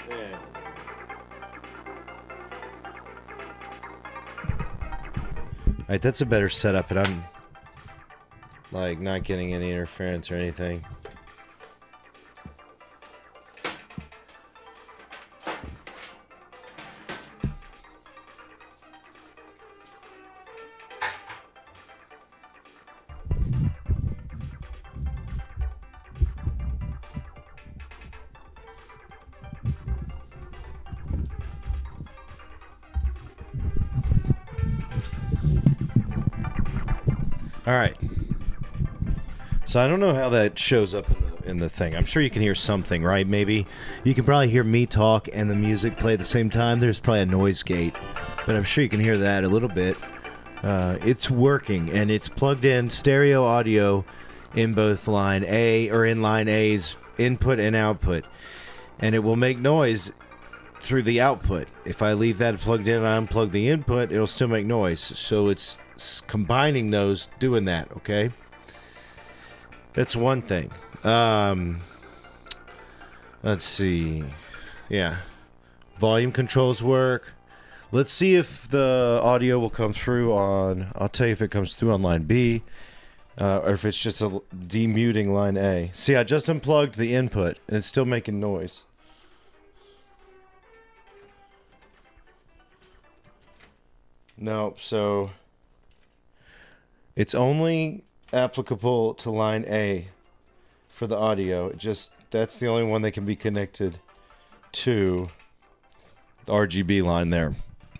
[SPEAKER 1] There. Alright, that's a better setup, and I'm like not getting any interference or anything. All right. So I don't know how that shows up in the in the thing. I'm sure you can hear something, right? Maybe you can probably hear me talk and the music play at the same time. There's probably a noise gate, but I'm sure you can hear that a little bit. It's working, and it's plugged in stereo audio in both line A, or in line A's input and output, and it will make noise through the output. If I leave that plugged in and I unplug the input, it'll still make noise. So it's combining those, doing that, okay? That's one thing. Let's see. Yeah. Volume controls work. Let's see if the audio will come through on... I'll tell you if it comes through on line B, or if it's just a demuting line A. See, I just unplugged the input, and it's still making noise. No, so... It's only applicable to line A for the audio. That's the only one that can be connected to the RGB line there.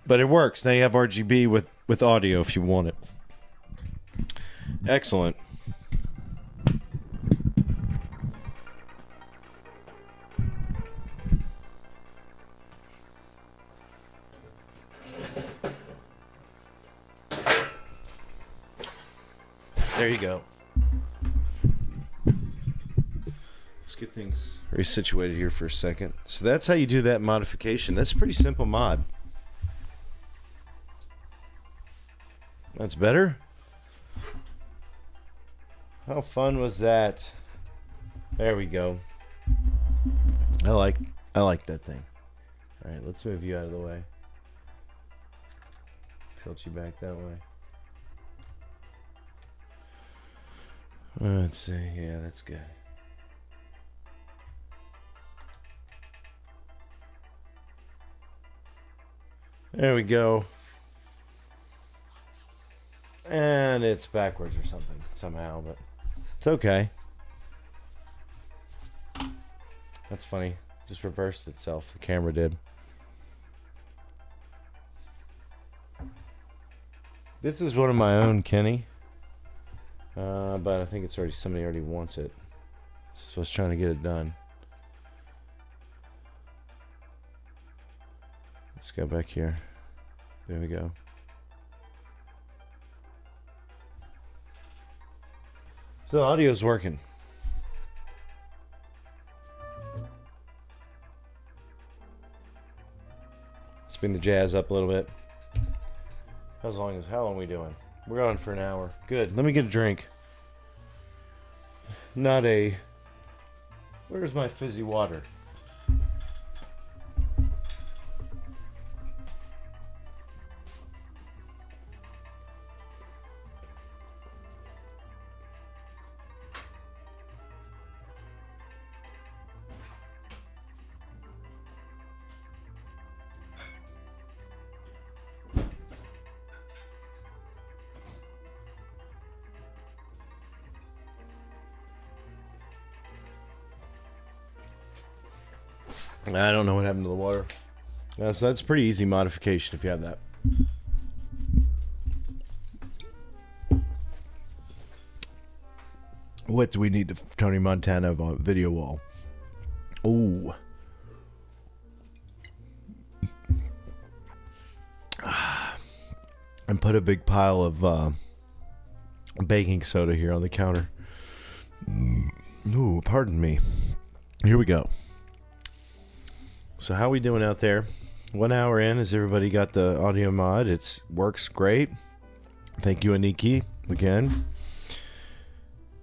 [SPEAKER 1] But it works. Now you have RGB with audio if you want it. Excellent. There you go. Let's get things resituated here for a second. So that's how you do that modification. That's a pretty simple mod. That's better? How fun was that? There we go. I like that thing. All right, let's move you out of the way. Tilt you back that way. Let's see. Yeah, that's good. There we go. And it's backwards or something somehow, but it's okay. That's funny. Just reversed itself. The camera did. This is one of my own, Kenny. But I think somebody already wants it. So I was trying to get it done. Let's go back here. There we go. So the audio's working. Spin the jazz up a little bit. How long are we doing? We're going for an hour. Good. Let me get a drink. Where's my fizzy water? I don't know what happened to the water. So that's a pretty easy modification if you have that. What do we need to Tony Montana video wall? Oh. And put a big pile of baking soda here on the counter. Ooh, pardon me. Here we go. So how we doing out there? 1 hour in. Has everybody got the audio mod? It works great. Thank you, Aniki, again.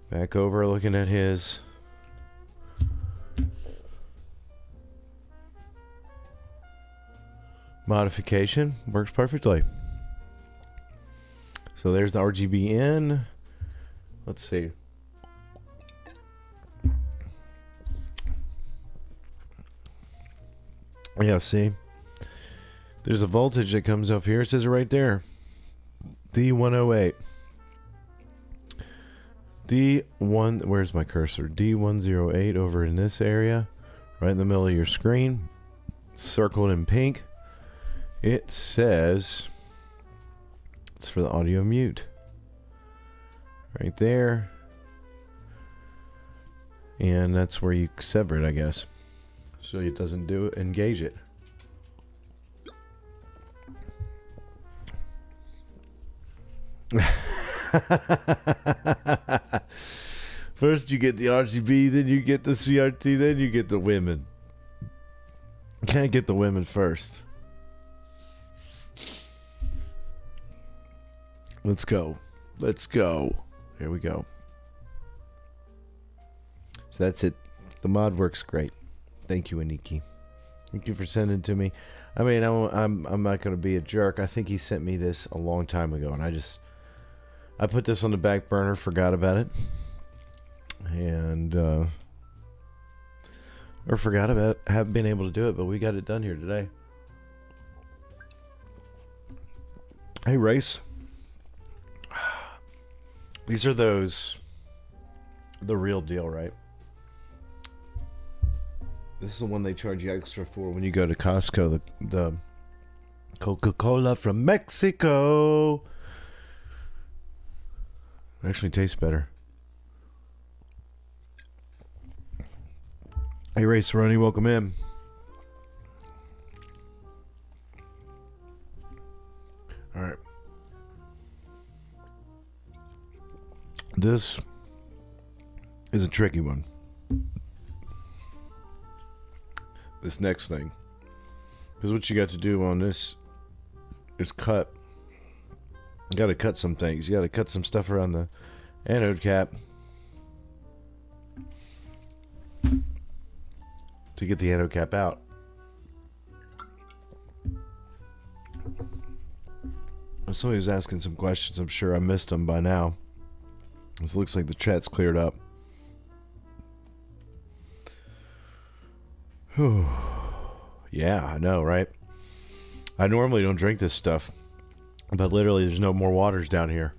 [SPEAKER 1] Back over looking at his modification. Works perfectly. So there's the RGB in. Let's see. Yeah, see? There's a voltage that comes up here. It says it right there. D108. D1, where's my cursor? D108 over in this area. Right in the middle of your screen. Circled in pink. It says it's for the audio mute. Right there. and that's where you sever it, I guess, so it doesn't engage it. First you get the RGB, then you get the CRT, then you get the women. You can't get the women first. Let's go. Here we go. So that's it. The mod works great. Thank you, Aniki. Thank you for sending it to me. I mean, I'm not going to be a jerk. I think he sent me this a long time ago, and I put this on the back burner, forgot about it, and or forgot about it. Haven't been able to do it, but we got it done here today. Hey, Race. These are the real deal, right? This is the one they charge you extra for when you go to Costco. The Coca-Cola from Mexico. It actually tastes better. Hey, Race Ronnie, welcome in. All right. This is a tricky one. This next thing. Because what you got to do on this is cut. You got to cut some things. You got to cut some stuff around the anode cap to get the anode cap out. Somebody was asking some questions. I'm sure I missed them by now. It looks like the chat's cleared up. Whew. Yeah, I know, right? I normally don't drink this stuff, but literally there's no more waters down here.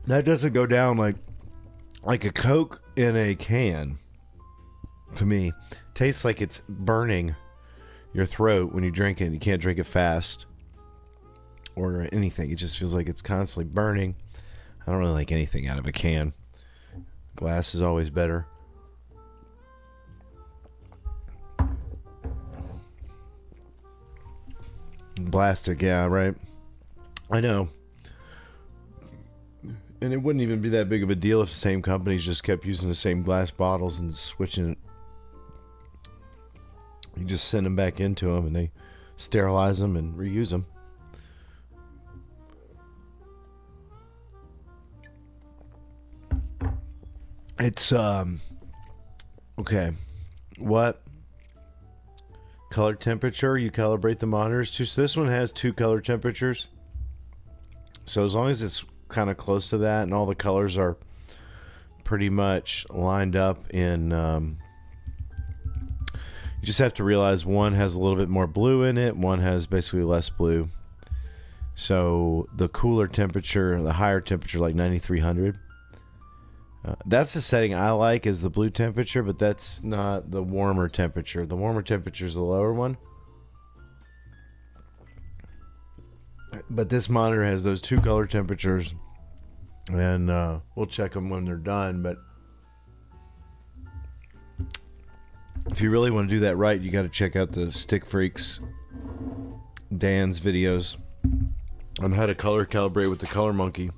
[SPEAKER 1] That doesn't go down like a Coke in a can. To me, tastes like it's burning your throat when you drink it. You can't drink it fast or anything. It just feels like it's constantly burning. I don't really like anything out of a can. Glass is always better. Plastic, yeah, right. I know. And it wouldn't even be that big of a deal if the same companies just kept using the same glass bottles and switching it. You just send them back into them and they sterilize them and reuse them. It's okay. What color temperature you calibrate the monitors to? So this one has 2 color temperatures. So as long as it's kind of close to that and all the colors are pretty much lined up in you just have to realize one has a little bit more blue in it, one has basically less blue. So the cooler temperature, the higher temperature, like 9300, that's the setting I like, is the blue temperature, but that's not the warmer temperature. The warmer temperature is the lower one. But this monitor has those 2 color temperatures, and we'll check them when they're done. But if you really want to do that right, you got to check out the Stick Freaks Dan's videos on how to color calibrate with the Color Monkey,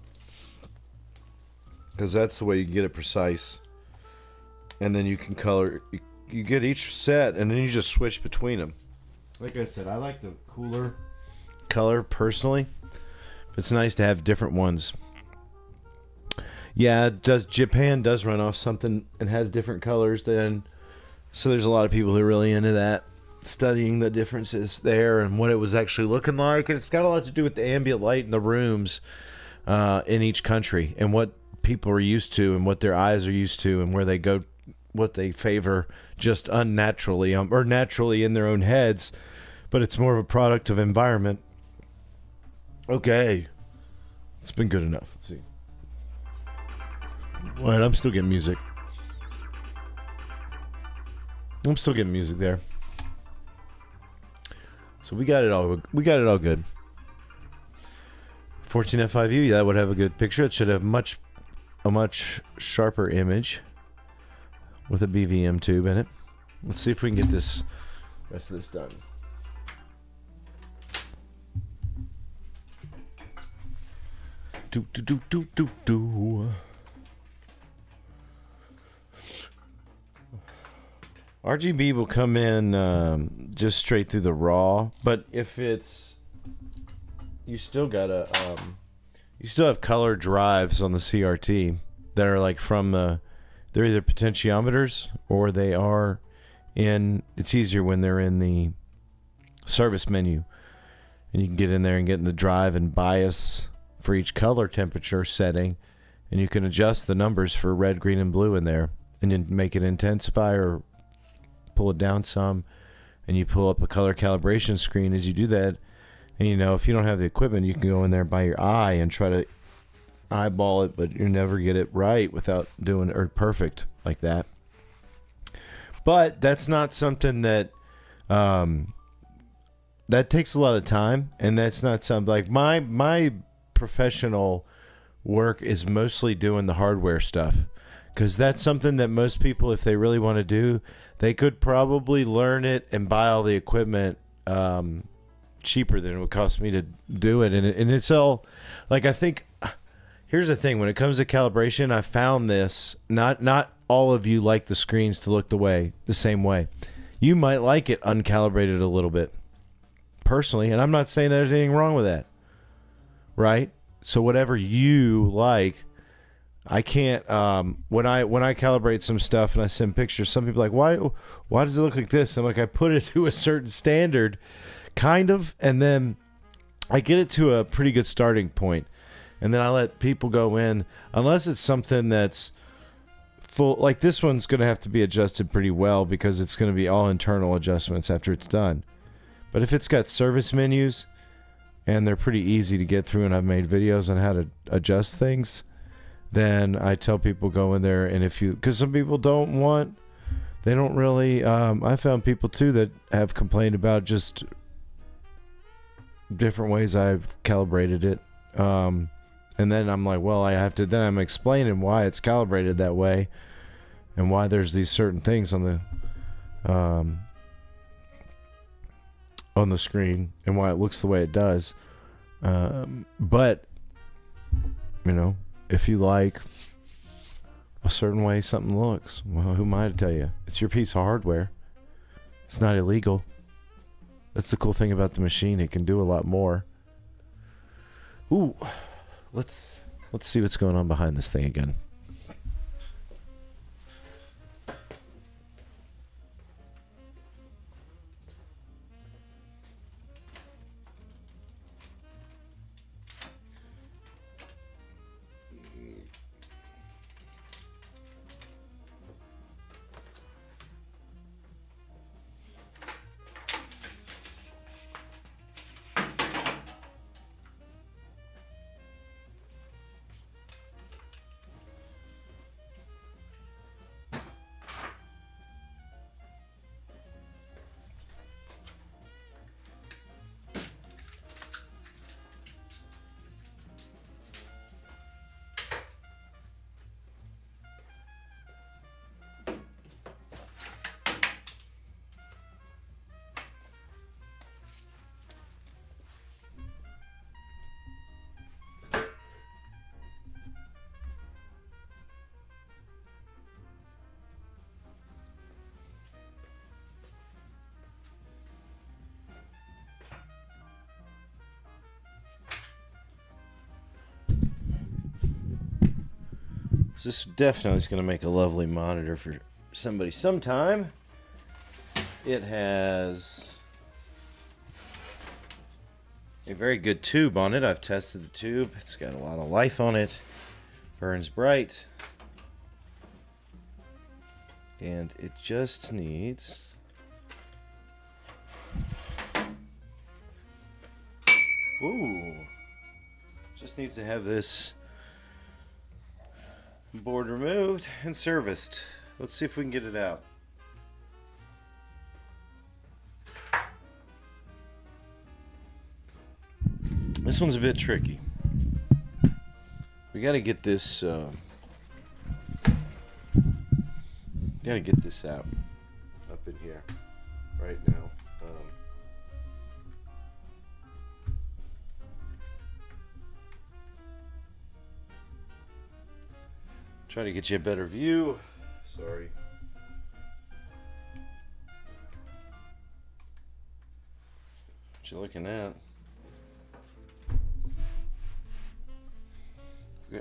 [SPEAKER 1] because that's the way you get it precise. And then you can color, you get each set, and then you just switch between them. Like I said, I like the cooler color personally. It's nice to have different ones. Yeah, Japan does run off something and has different colors then. So there's a lot of people who are really into that, studying the differences there and what it was actually looking like. And it's got a lot to do with the ambient light in the rooms in each country, and what people are used to and what their eyes are used to, and where they go, what they favor just unnaturally or naturally in their own heads. But it's more of a product of environment. Okay. It's been good enough. Let's see. All right, I'm still getting music. There. So we got it all good. 14 F5U, yeah, that would have a good picture. It should have a much sharper image with a BVM tube in it. Let's see if we can get this rest of this done. Do. RGB will come in just straight through the raw, but if it's, you still gotta, you still have color drives on the CRT that are like from the, they're either potentiometers or they are in, it's easier when they're in the service menu, and you can get in there and get in the drive and bias for each color temperature setting, and you can adjust the numbers for red, green, and blue in there, and then make it intensify or pull it down some, and you pull up a color calibration screen as you do that. And you know, if you don't have the equipment, you can go in there by your eye and try to eyeball it, but you never get it right without doing or perfect like that. But that's not something that that takes a lot of time, and that's not something like my professional work is mostly doing the hardware stuff, because that's something that most people, if they really want to do, they could probably learn it and buy all the equipment cheaper than it would cost me to do it. And it's all like, I think here's the thing, when it comes to calibration, I found this, not all of you like the screens to look the same way. You might like it uncalibrated a little bit personally, and I'm not saying there's anything wrong with that, right? So whatever you like, I can't when I calibrate some stuff and I send pictures, some people are like, why does it look like this? I'm like, I put it to a certain standard, kind of, and then I get it to a pretty good starting point, and then I let people go in, unless it's something that's full, like this one's going to have to be adjusted pretty well because it's going to be all internal adjustments after it's done. But if it's got service menus and they're pretty easy to get through, and I've made videos on how to adjust things, then I tell people go in there, and if you, because some people they don't really, I found people too that have complained about just different ways I've calibrated it. And then I'm like, well, then I'm explaining why it's calibrated that way and why there's these certain things on the screen and why it looks the way it does. But, you know, if you like a certain way something looks, well, who am I to tell you? It's your piece of hardware. It's not illegal. That's the cool thing about the machine. It can do a lot more. Ooh, let's see what's going on behind this thing again. This definitely is going to make a lovely monitor for somebody sometime. It has a very good tube on it. I've tested the tube. It's got a lot of life on it. Burns bright. And it just needs... Ooh. Just needs to have this board removed and serviced. Let's see if we can get it out. This one's a bit tricky. We got to get this Gotta get this out up in here right now. Try to get you a better view. Sorry. What you looking at?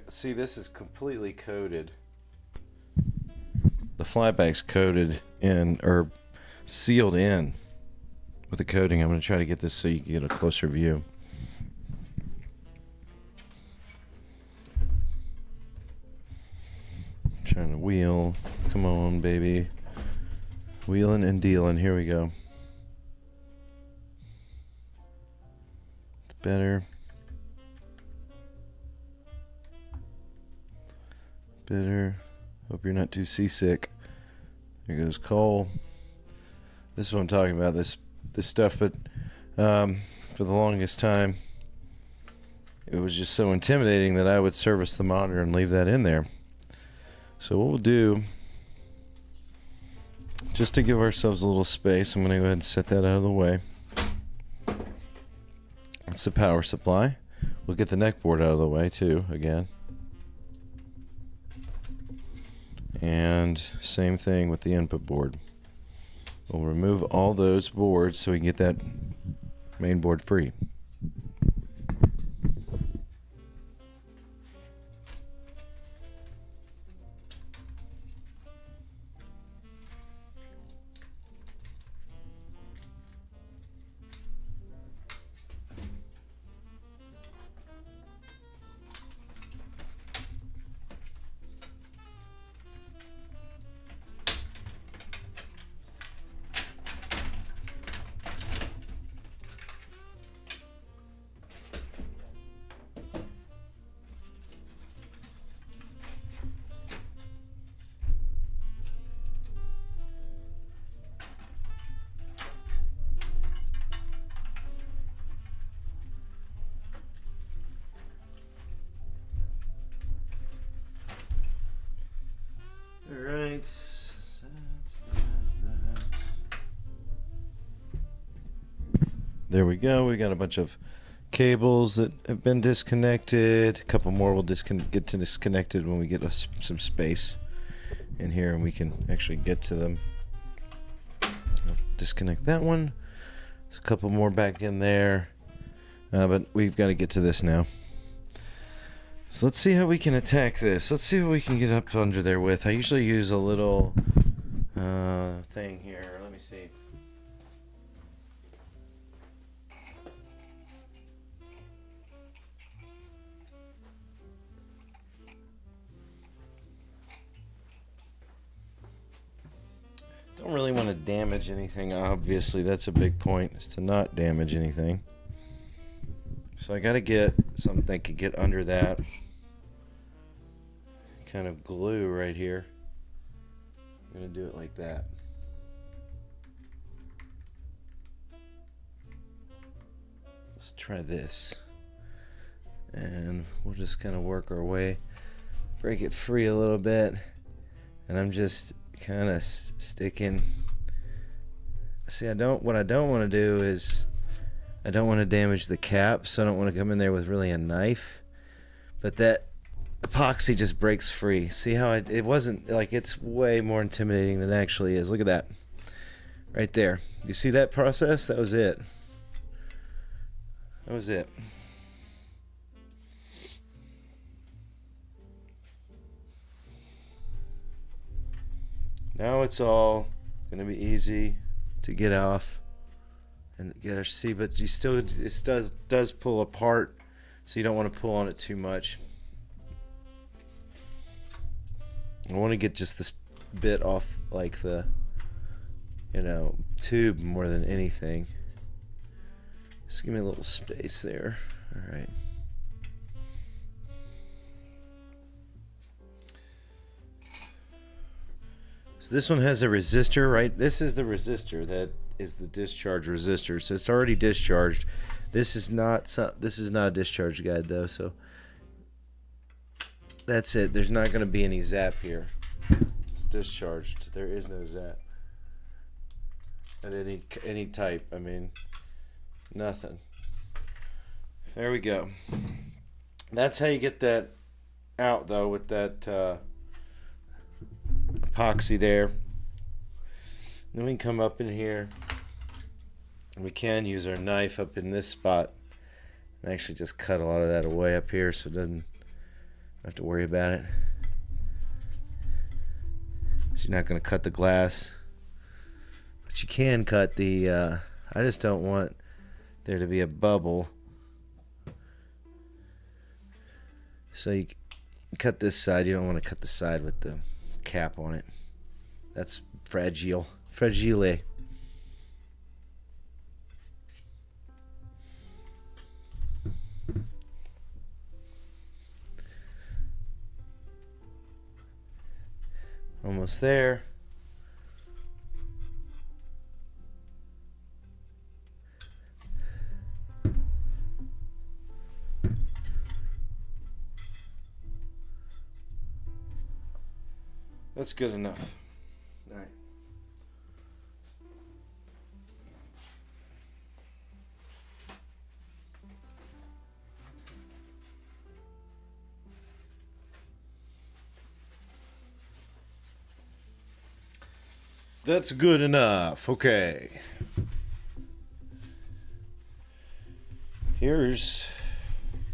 [SPEAKER 1] See, this is completely coated. The flyback's coated in, or sealed in with the coating. I'm going to try to get this so you can get a closer view. Trying to wheel. Come on, baby. Wheeling and dealing. Here we go. It's better. Better. Hope you're not too seasick. There goes Cole. This is what I'm talking about. This stuff, but for the longest time, it was just so intimidating that I would service the monitor and leave that in there. So what we'll do, just to give ourselves a little space, I'm going to go ahead and set that out of the way. That's the power supply. We'll get the neck board out of the way too, again. And same thing with the input board. We'll remove all those boards so we can get that main board free. Alright, that's. There we go. We got a bunch of cables that have been disconnected. A couple more will get disconnected when we get some space in here and we can actually get to them. I'll disconnect that one. There's a couple more back in there. But we've got to get to this now. So let's see how we can attack this. Let's see what we can get up under there with. I usually use a little thing here. Let me see. Don't really want to damage anything, obviously. That's a big point, is to not damage anything. So I got to get something that could get under that kind of glue right here. I'm going to do it like that. Let's try this. And we'll just kind of work our way, break it free a little bit. And I'm just kind of sticking. See, what I don't want to do is I don't want to damage the cap, so I don't want to come in there with really a knife. But that epoxy just breaks free. See how it wasn't like, it's way more intimidating than it actually is. Look at that. Right there. You see that process? That was it. That was it. Now it's all going to be easy to get off and get our see, but you still, it does pull apart, so you don't want to pull on it too much. I want to get just this bit off, like the, tube more than anything. Just give me a little space there. All right. So this one has a resistor, right? This is the resistor that is the discharge resistor. So it's already discharged. This is not a discharge guide though, so that's it. There's not going to be any zap here. It's discharged. There is no zap at any type. I mean, nothing. There we go. That's how you get that out, though, with that epoxy there. Then we can come up in here, and we can use our knife up in this spot and actually just cut a lot of that away up here, so it doesn't have to worry about it. So you're not going to cut the glass, but you can cut the I just don't want there to be a bubble, so you cut this side. You don't want to cut the side with the cap on it. That's fragile. Almost there. That's good enough. All right. That's good enough. Okay. Here's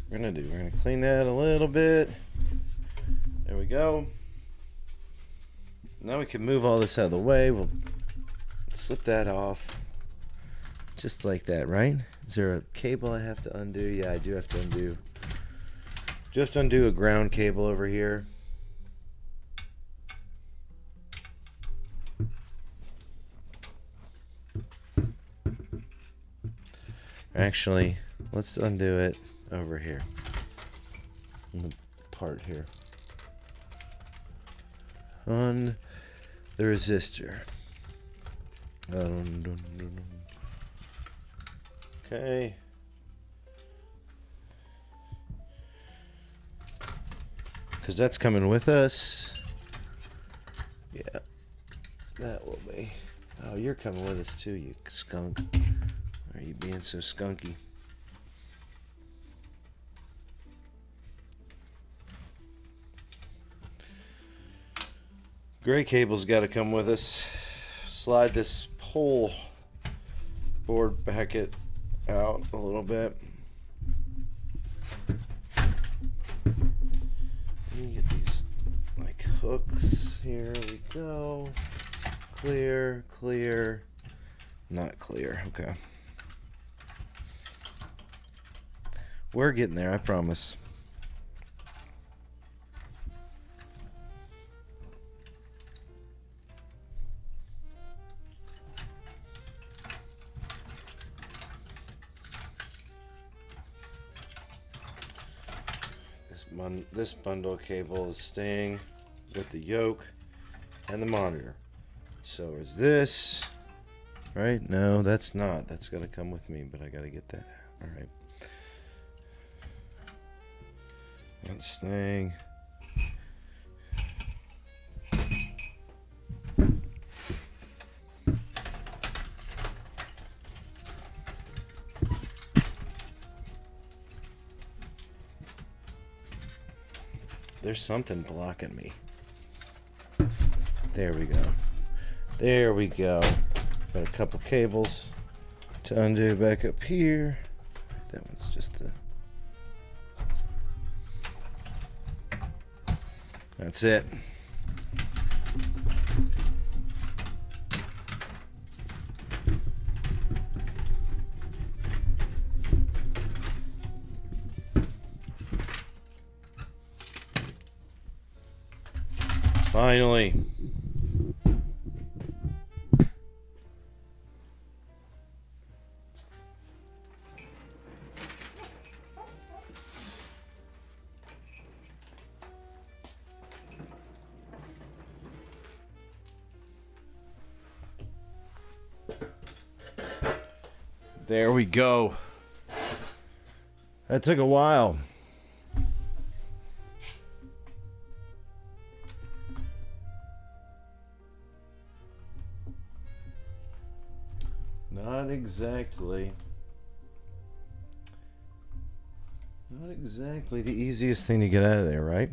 [SPEAKER 1] what we're gonna do. We're gonna clean that a little bit. There we go. Now we can move all this out of the way. We'll slip that off. Just like that, right? Is there a cable I have to undo? Yeah, I do have to undo. Just undo a ground cable over here. Actually, let's undo it over here. In the part here. On the resistor. Okay. Because that's coming with us. Yeah. That will be. Oh, you're coming with us too, you skunk. Why are you being so skunky? Gray cable's got to come with us. Slide this pole board bracket out a little bit. Let me get these like hooks. Here we go. Clear, clear, not clear. Okay. We're getting there, I promise. This bundle cable is staying with the yoke and the monitor. So is this, right? No, that's not. That's got to come with me, but I got to get that. All right. That's staying. There's something blocking me. There we go. There we go. Got a couple cables to undo back up here. That one's just the... That's it. Finally. There we go. That took a while. Not exactly. Not exactly the easiest thing to get out of there, right?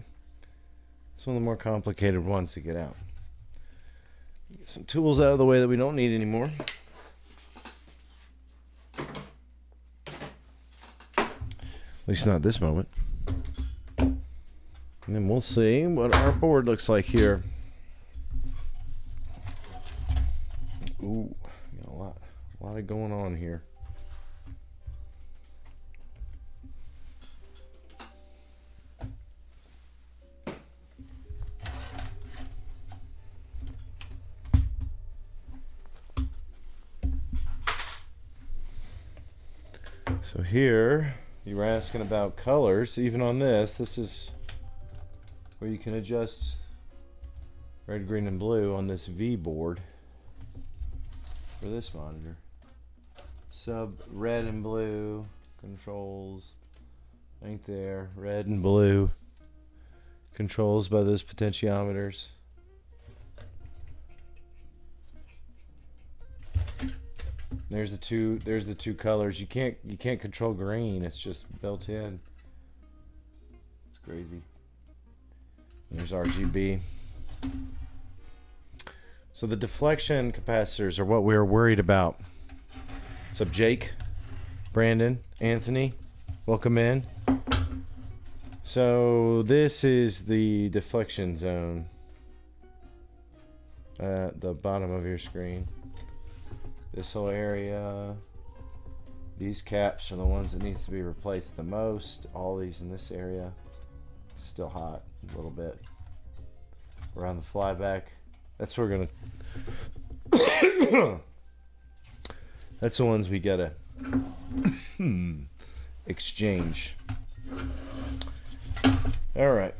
[SPEAKER 1] It's one of the more complicated ones to get out. Get some tools out of the way that we don't need anymore. At least not at this moment. And then we'll see what our board looks like here. Ooh, got a lot of going on here. So here, you were asking about colors. Even on this is where you can adjust red, green, and blue on this V board for this monitor. Sub red and blue controls right there. Red and blue controls by those potentiometers. There's the two colors. You can't control green. It's just built in. It's crazy. There's RGB. So the deflection capacitors are what we're worried about. What's up, Jake? Brandon? Anthony? Welcome in. So this is the deflection zone at the bottom of your screen. This whole area, these caps are the ones that needs to be replaced the most. All these in this area, still hot a little bit. Around the flyback, that's where we're gonna. That's the ones we gotta exchange. All right.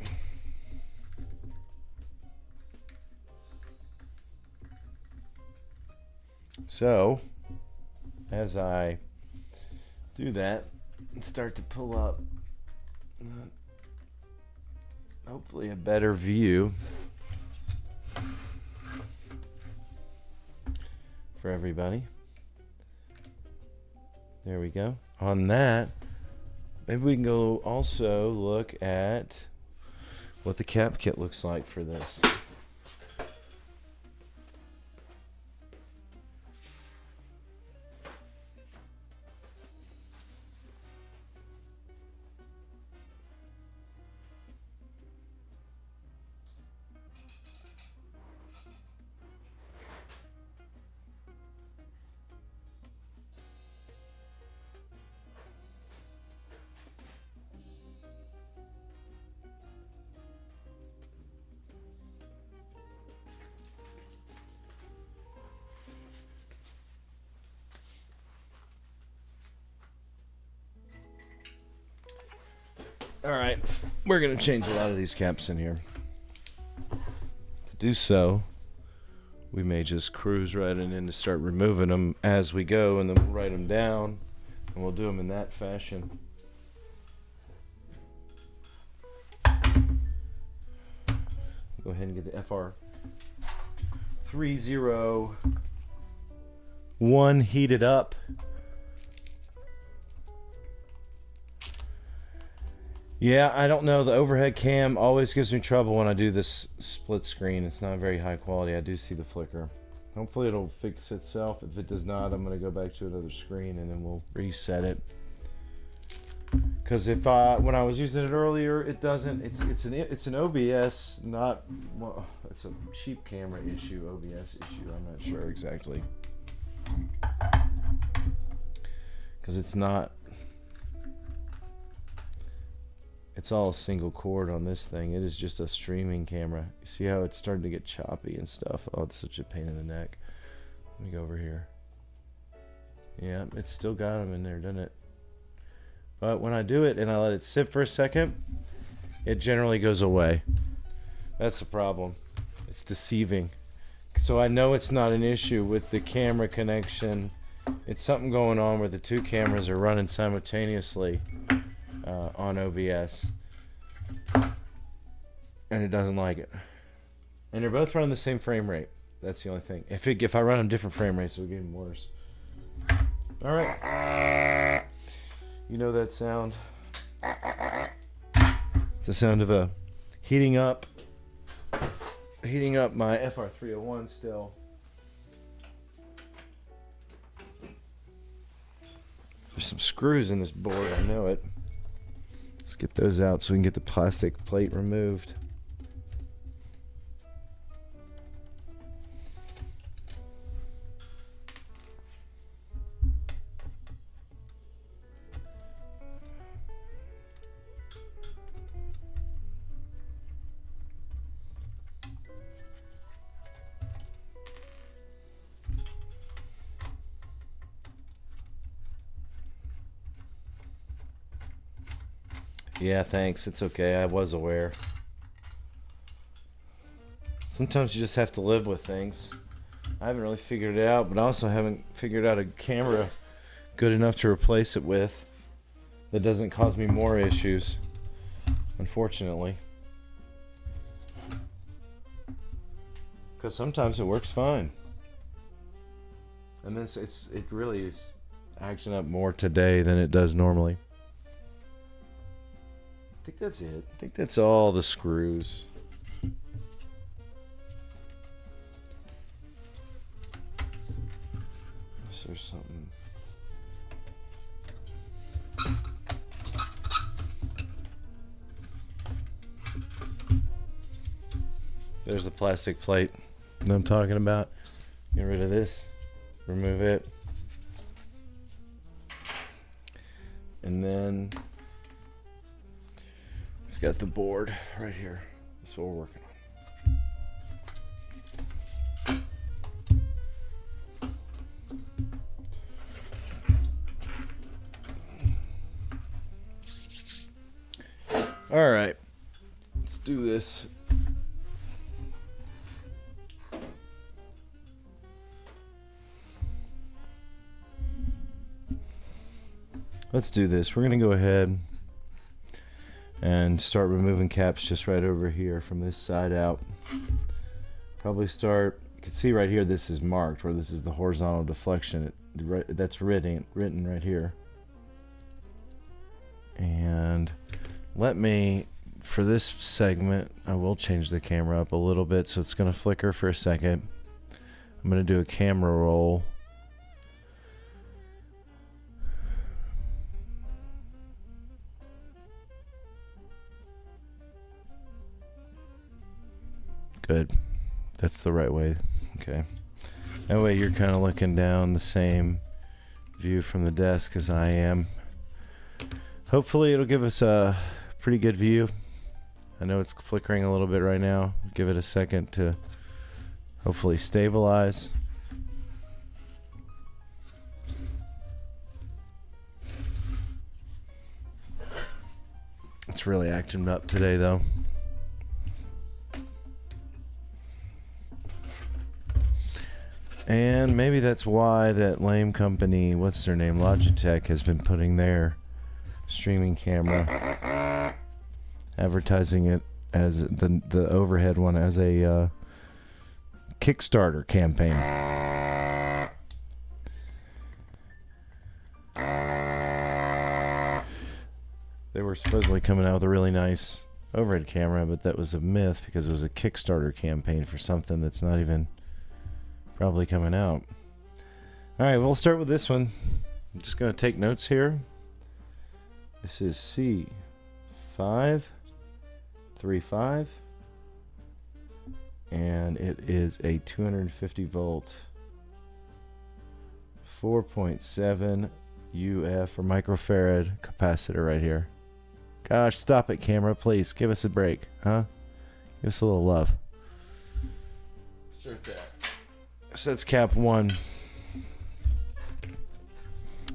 [SPEAKER 1] So, as I do that and start to pull up, hopefully a better view for everybody. There we go. On that, maybe we can go also look at what the cap kit looks like for this. Alright, we're going to change a lot of these caps in here. To do so, we may just cruise right in to start removing them as we go, and then we'll write them down, and we'll do them in that fashion. Go ahead and get the FR301 heated up. Yeah, I don't know. The overhead cam always gives me trouble when I do this split screen. It's not very high quality. I do see the flicker. Hopefully it'll fix itself. If it does not, I'm going to go back to another screen and then we'll reset it. Because when I was using it earlier, it doesn't. It's an OBS, not. Well, it's a cheap camera issue, OBS issue. I'm not sure exactly. Because it's not. It's all a single cord on this thing. It is just a streaming camera. You see how it's starting to get choppy and stuff? Oh, it's such a pain in the neck. Let me go over here. Yeah, it's still got them in there, doesn't it? But when I do it and I let it sit for a second, it generally goes away. That's the problem. It's deceiving. So I know it's not an issue with the camera connection. It's something going on where the two cameras are running simultaneously. On OBS, and it doesn't like it, and they're both running the same frame rate. That's the only thing. If I run them different frame rates, it'll get even worse. All right. You know that sound? It's the sound of a heating up my FR301 still. There's some screws in this board, I know it. Let's get those out so we can get the plastic plate removed. Yeah, thanks. It's okay. I was aware. Sometimes you just have to live with things. I haven't really figured it out, but I also haven't figured out a camera good enough to replace it with that doesn't cause me more issues, unfortunately. Because sometimes it works fine. And this it really is acting up more today than it does normally. I think that's it. I think that's all the screws. Is there something? There's the plastic plate that I'm talking about. Get rid of this. Remove it. And then we've got the board right here. That's what we're working on. All right. Let's do this. Let's do this. We're going to go ahead and start removing caps just right over here from this side out. Probably start, you can see right here this is marked where this is the horizontal deflection. That's written right here. And let me, for this segment, I will change the camera up a little bit so it's going to flicker for a second. I'm going to do a camera roll. Good. That's the right way. Okay. That way you're kind of looking down the same view from the desk as I am. Hopefully it'll give us a pretty good view. I know it's flickering a little bit right now. Give it a second to hopefully stabilize. It's really acting up today though. And maybe that's why that lame company, what's their name, Logitech, has been putting their streaming camera, advertising it as the overhead one as a Kickstarter campaign. They were supposedly coming out with a really nice overhead camera, but that was a myth because it was a Kickstarter campaign for something that's not even probably coming out. Alright, we'll start with this one. I'm just going to take notes here. This is C535 and it is a 250 volt 4.7 UF or microfarad capacitor right here. Gosh, stop it, camera, please. Give us a break, huh? Give us a little love. Start that. So that's cap 1.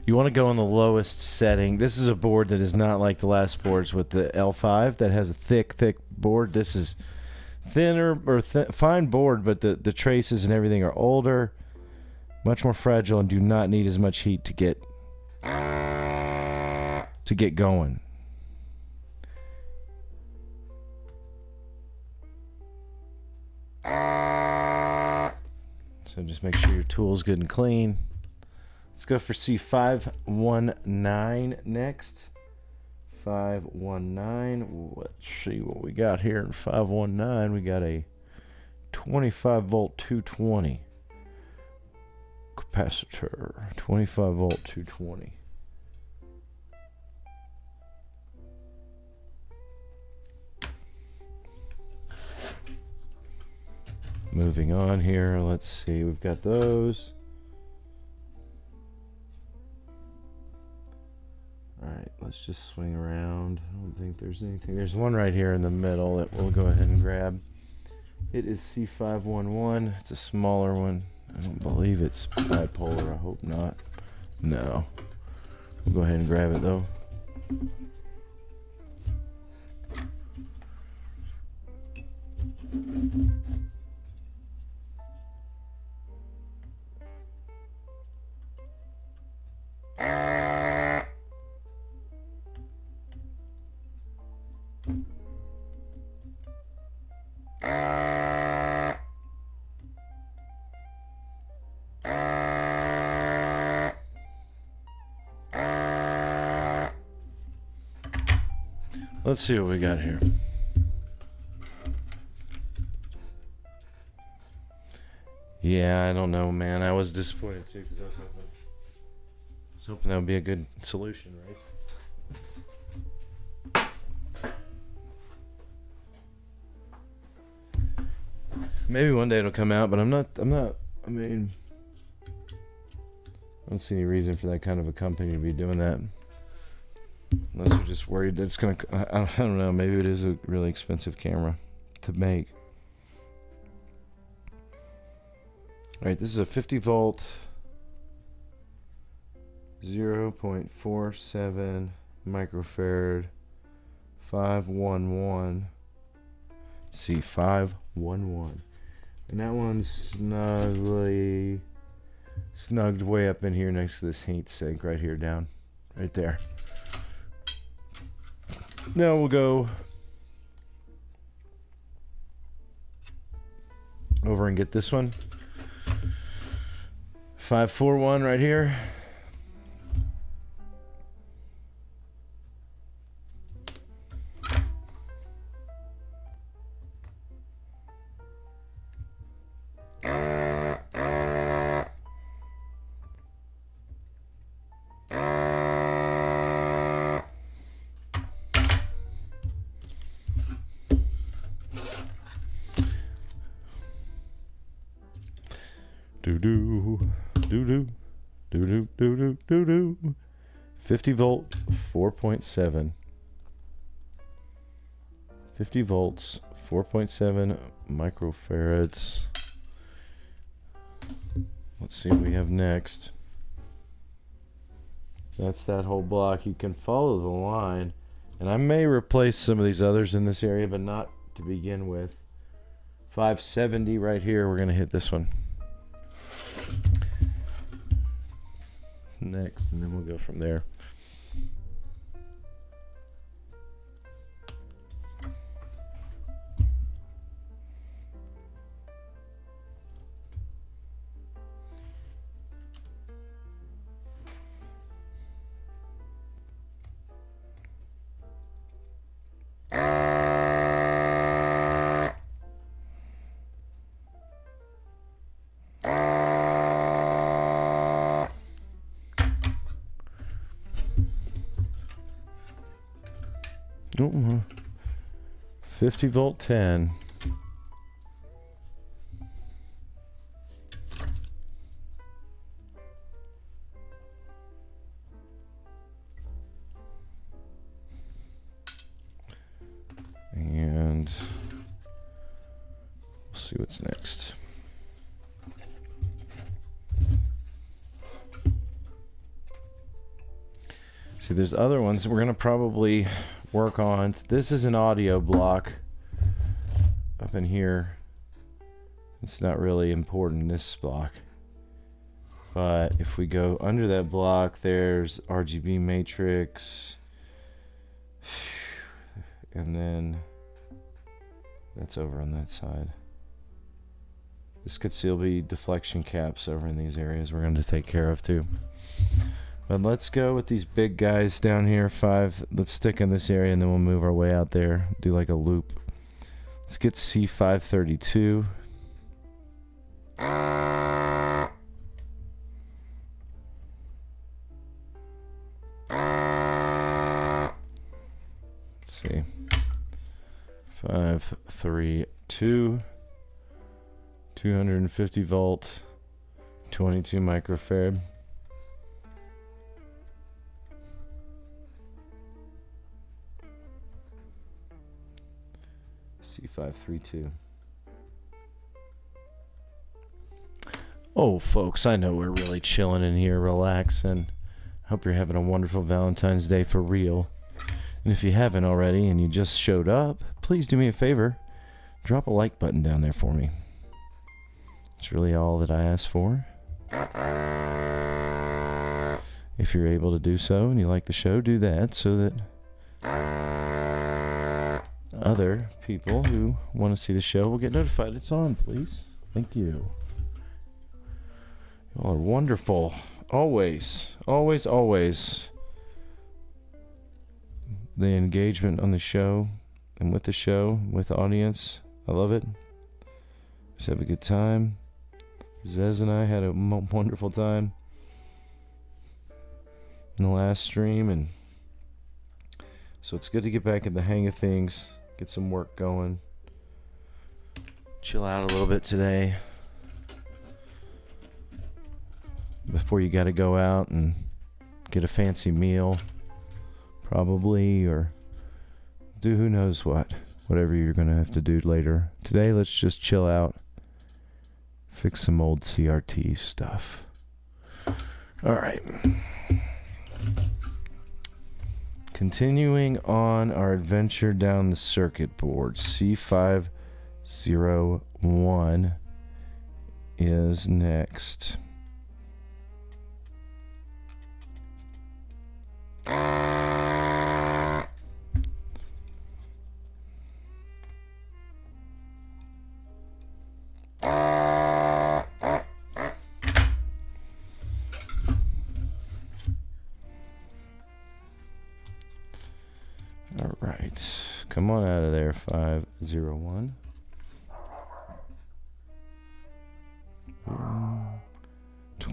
[SPEAKER 1] You want to go on the lowest setting. This is a board that is not like the last boards with the L5 that has a thick board. This is thinner or fine board, but the traces and everything are older, much more fragile, and do not need as much heat to get going. So just make sure your tool's good and clean. Let's go for C519 next. 519. Let's see what we got here in 519. We got a 25 volt 220 capacitor. 25 volt 220. Moving on here, let's see, we've got those. Alright, let's just swing around. I don't think there's anything. There's one right here in the middle that we'll go ahead and grab. It is C511. It's a smaller one. I don't believe it's bipolar. I hope not. No. We'll go ahead and grab it though. Let's see what we got here. Yeah, I don't know, man. I was disappointed too because I was hoping that would be a good solution, right? Maybe one day it'll come out, but I mean, I don't see any reason for that kind of a company to be doing that. Unless you're just worried that it's going to, I don't know, maybe it is a really expensive camera to make. Alright, this is a 50 volt 0.47 microfarad 511 C511. And that one's snugged way up in here next to this heat sink right here down. Right there. Now we'll go over and get this one. 541 right here. Do 50 volt 4.7. 50 volts 4.7 microfarads. Let's see what we have next. That's that whole block. You can follow the line, and I may replace some of these others in this area, but not to begin with. 570 right here. We're gonna hit this one next, and then we'll go from there. Oh, 50 volt 10. And we'll see what's next. See, there's other ones we're gonna probably work on. This is an audio block up in here. It's not really important, this block, but if we go under that block, there's RGB matrix, and then that's over on that side. This could still be deflection caps over in these areas we're going to take care of too. But let's go with these big guys down here. 5. Let's stick in this area and then we'll move our way out there. Do like a loop. Let's get C532. Let's see. 5, 3, 2. 250 volt. 22 microfarad. C532. Oh, folks, I know we're really chilling in here, relaxing. Hope you're having a wonderful Valentine's Day for real. And if you haven't already and you just showed up, please do me a favor. Drop a like button down there for me. It's really all that I ask for. If you're able to do so and you like the show, do that so that other people who want to see the show will get notified it's on, please. Thank you. You all are wonderful. Always, always, always. The engagement on the show and with the show, with the audience, I love it. Just have a good time. Zez and I had a wonderful time in the last stream, and so it's good to get back in the hang of things, get some work going, chill out a little bit today before you got to go out and get a fancy meal probably, or do who knows whatever you're gonna have to do later. Today let's just chill out, fix some old CRT stuff. All right. Continuing on our adventure down the circuit board, C501 is next. All right, come on out of there, 501.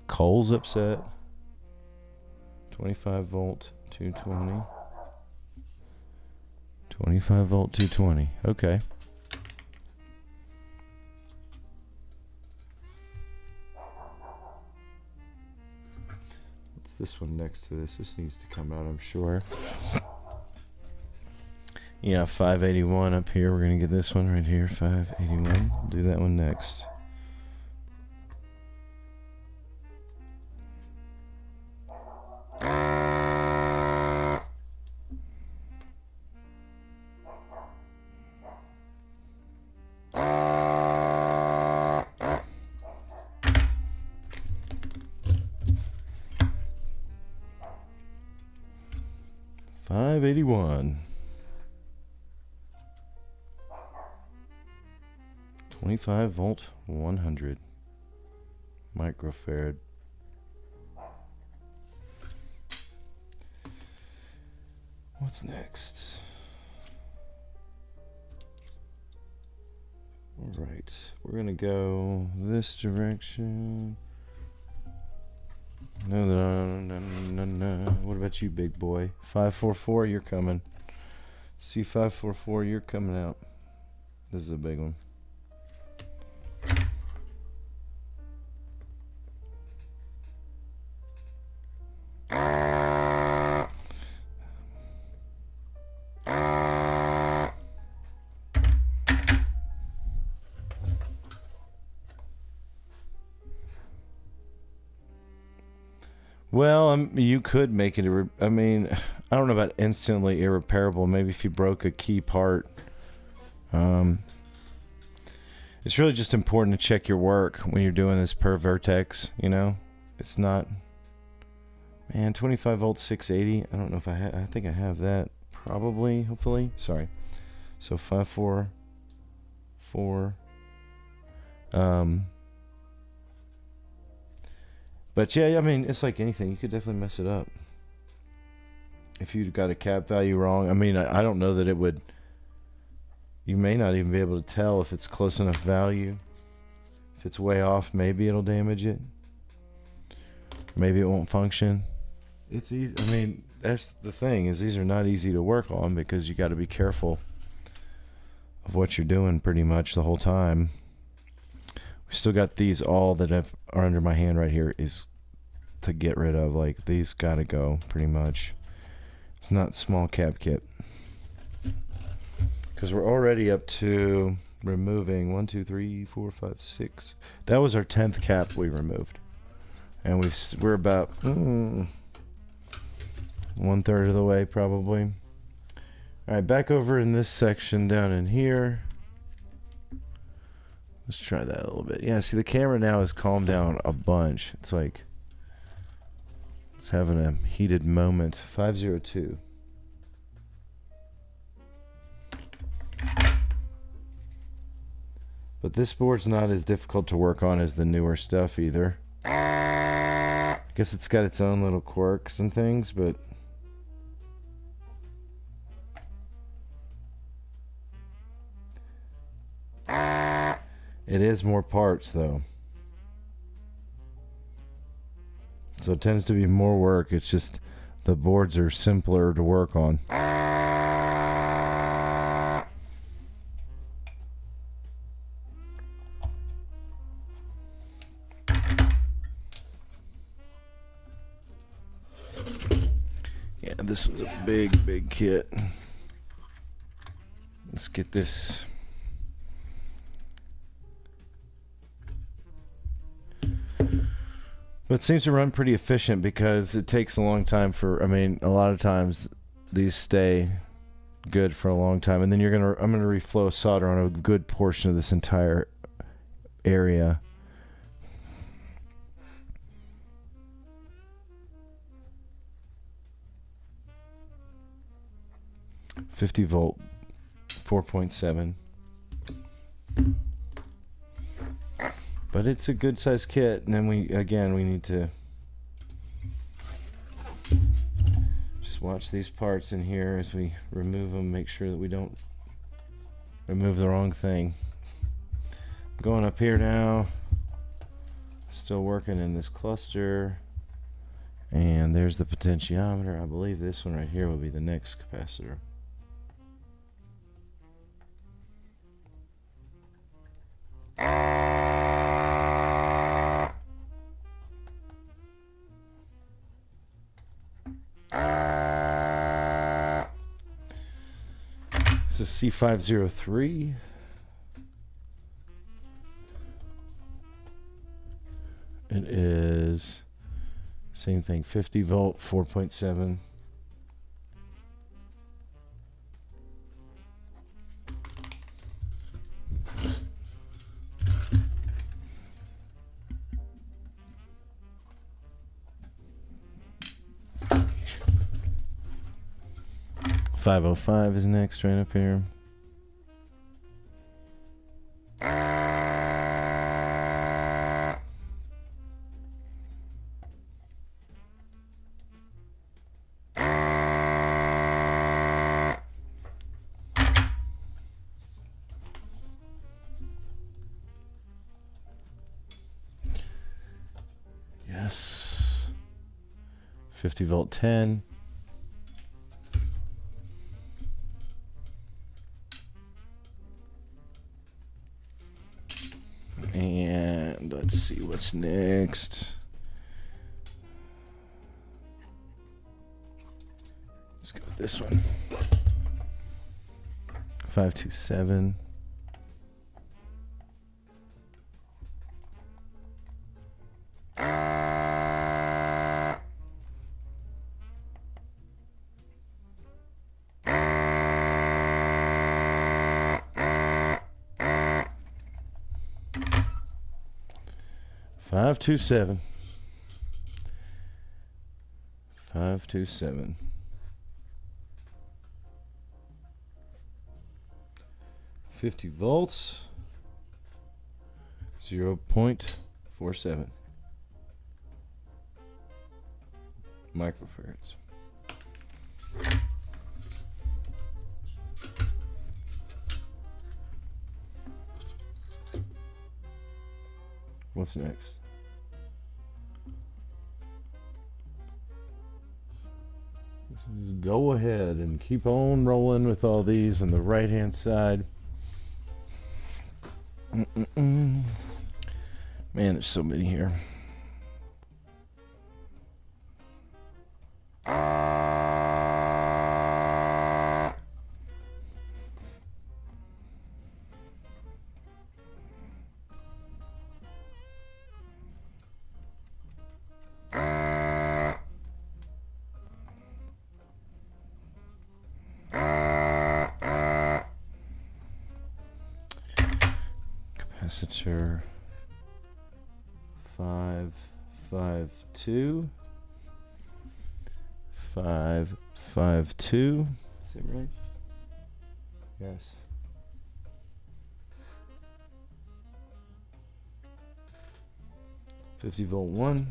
[SPEAKER 1] Cole's upset. 25 volt, 220. 25 volt, 220. Okay. What's this one next to this? This needs to come out, I'm sure. Yeah, 581 up here. We're going to get this one right here, 581. Do that one next. $581. 25 volt, 100 microfarad. What's next? All right, we're gonna go this direction. No. What about you, big boy? 544, you're coming. C544, you're coming out. This is a big one. Well, you could make it. I mean, I don't know about instantly irreparable. Maybe if you broke a key part. It's really just important to check your work when you're doing this per vertex. You know, it's not. Man, 25 volts, 680. I don't know if I have. I think I have that. Probably, hopefully. Sorry. So 544. But yeah, I mean, it's like anything. You could definitely mess it up. If you got a cap value wrong, I mean, I don't know that it would. You may not even be able to tell if it's close enough value. If it's way off, maybe it'll damage it. Maybe it won't function. It's easy. I mean, that's the thing, is these are not easy to work on because you got to be careful of what you're doing pretty much the whole time. We still got these all that are under my hand right here is to get rid of. Like, these got to go pretty much. It's not small cap kit. Because we're already up to removing 1, 2, 3, 4, 5, 6. That was our 10th cap we removed. And we're about 1/3 of the way probably. Alright, back over in this section down in here. Let's try that a little bit. Yeah, see, the camera now has calmed down a bunch. It's like it's having a heated moment. 502. But this board's not as difficult to work on as the newer stuff either. I guess it's got its own little quirks and things, but it is more parts though. So it tends to be more work. It's just the boards are simpler to work on. Yeah, this was a big kit. Let's get this. But it seems to run pretty efficient because it takes a long time for, I mean, a lot of times these stay good for a long time. And then I'm gonna reflow solder on a good portion of this entire area. .50V, 4.7. But it's a good size kit, and then we need to just watch these parts in here as we remove them, make sure that we don't remove the wrong thing. Going up here now, still working in this cluster, and there's the potentiometer. I believe this one right here will be the next capacitor. This is C503. It is same thing, 50V, 4.7. .505 is next, right up here. Yes. 50V 10. And let's see what's next. Let's go with this one. 527. Five two seven. 527. 50V. 0.47. microfarads. What's next? Just go ahead and keep on rolling with all these on the right hand side. Man, there's so many here. Capacitor 552 552. Is that right? Yes. $50 one.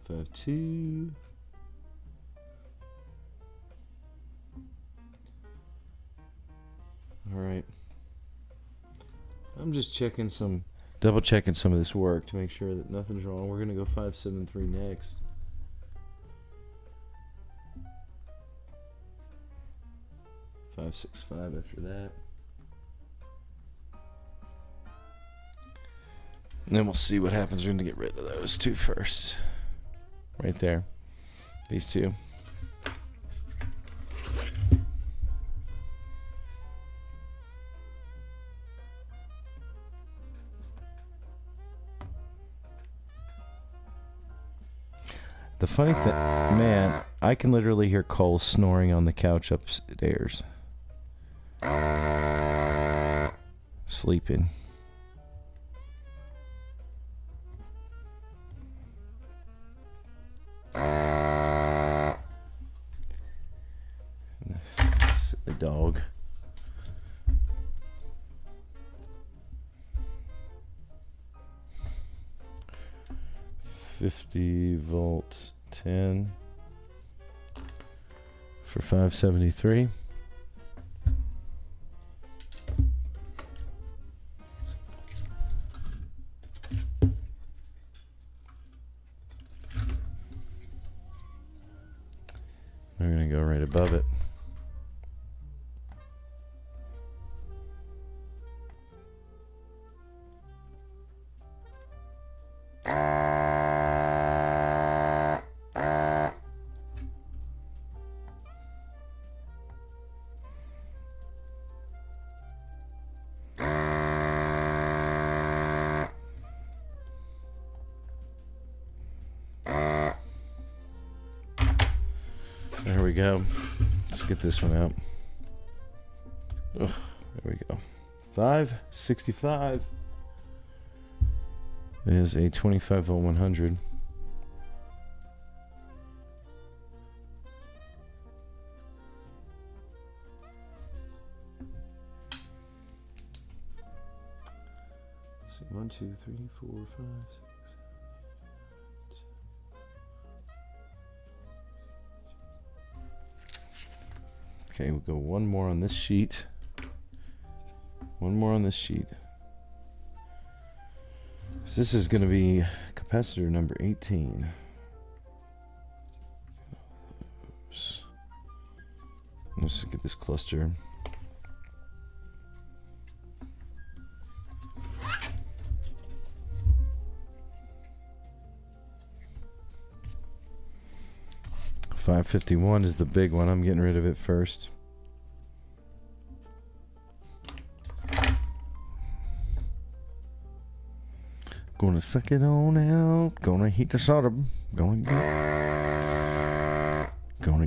[SPEAKER 1] Five two. All right. I'm just double checking some of this work to make sure that nothing's wrong. We're gonna go 573 next. $565 after that. And then we'll see what happens. We're going to get rid of those two first. Right there. These two. The funny thing, man, I can literally hear Cole snoring on the couch upstairs. Sleeping. The dog. $50 10 for $573. We're going to go right above it. There we go. Let's get this one out. Oh, there we go. 565 is a 25 volt 100. Let's see, 1, 2, 3, 4, 5, 6. Okay, we'll go one more on this sheet. One more on this sheet. So this is going to be capacitor number 18. Let's get this cluster. $551 is the big one. I'm getting rid of it first. Gonna suck it on out. Gonna heat the solder. Gonna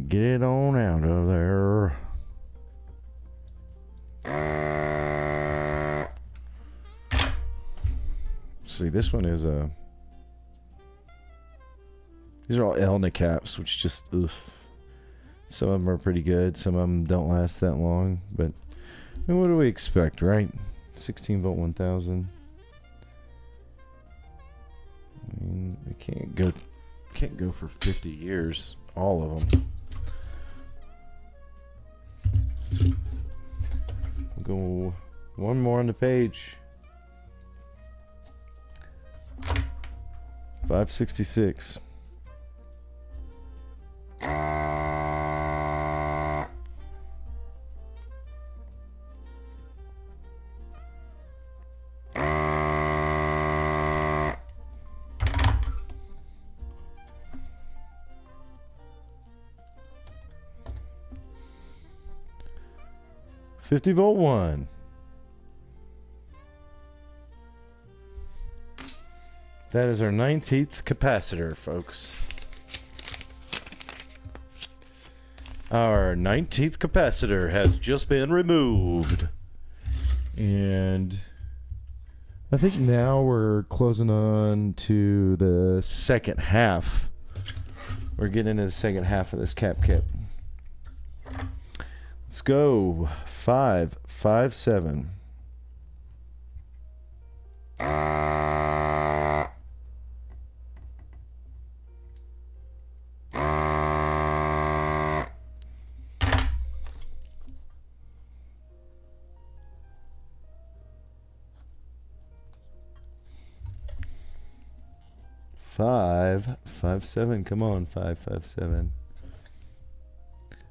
[SPEAKER 1] get it on out of there. See, this one is a These are all Elna caps, which just, oof. Some of them are pretty good. Some of them don't last that long. But I mean, what do we expect, right? 16 volt 1000. I mean, we can't go for 50 years. All of them. We'll go one more on the page. 566. $50 volt 1. That is our 19th capacitor, folks. Our 19th capacitor has just been removed. And I think now we're closing on to the second half. We're getting into the second half of this cap kit. Let's go. 557. Five, 5, 7. Come on, 557.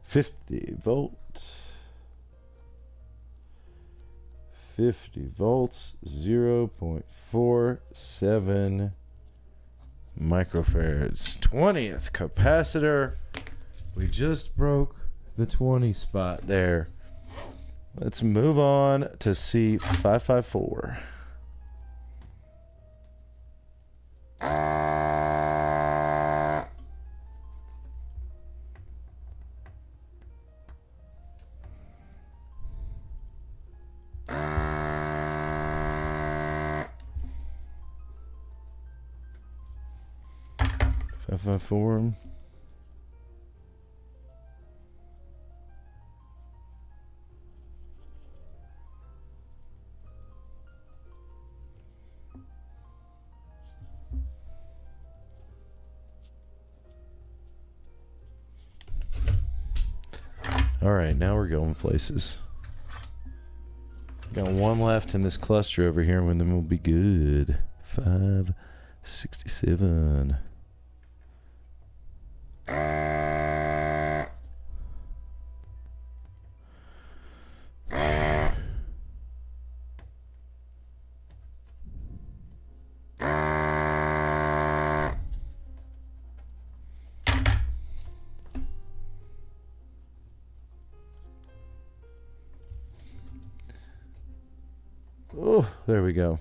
[SPEAKER 1] 50 volt. 50 volts, 0.47 microfarads. 20th capacitor. We just broke the 20 spot there. Let's move on to C554. Four. All right, now we're going places. Got one left in this cluster over here, and then we'll be good. 567. Oh, there we go.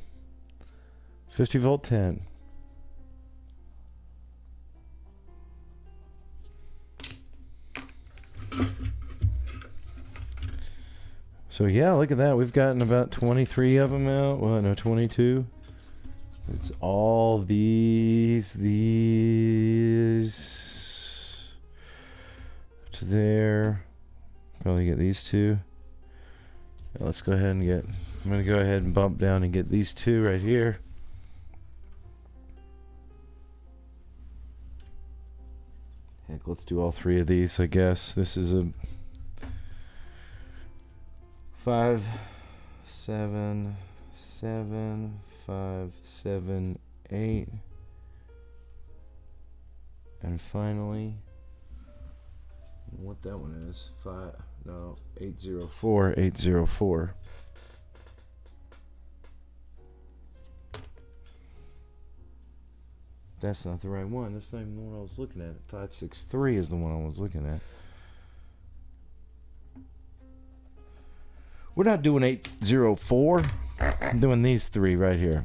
[SPEAKER 1] 50 volt 10. So yeah, look at that. We've gotten about 23 of them out. Well, no, 22. It's all these to there. Probably get these two. Yeah, let's go ahead and get, I'm going to go ahead and bump down and get these two right here. Heck, let's do all three of these, I guess. This is a 5, 7, 7, 5, 7, 8. And finally, what that one is, 804, 804. That's not the right one. That's not even the one I was looking at. 563 is the one I was looking at. We're not doing 804. I'm doing these three right here.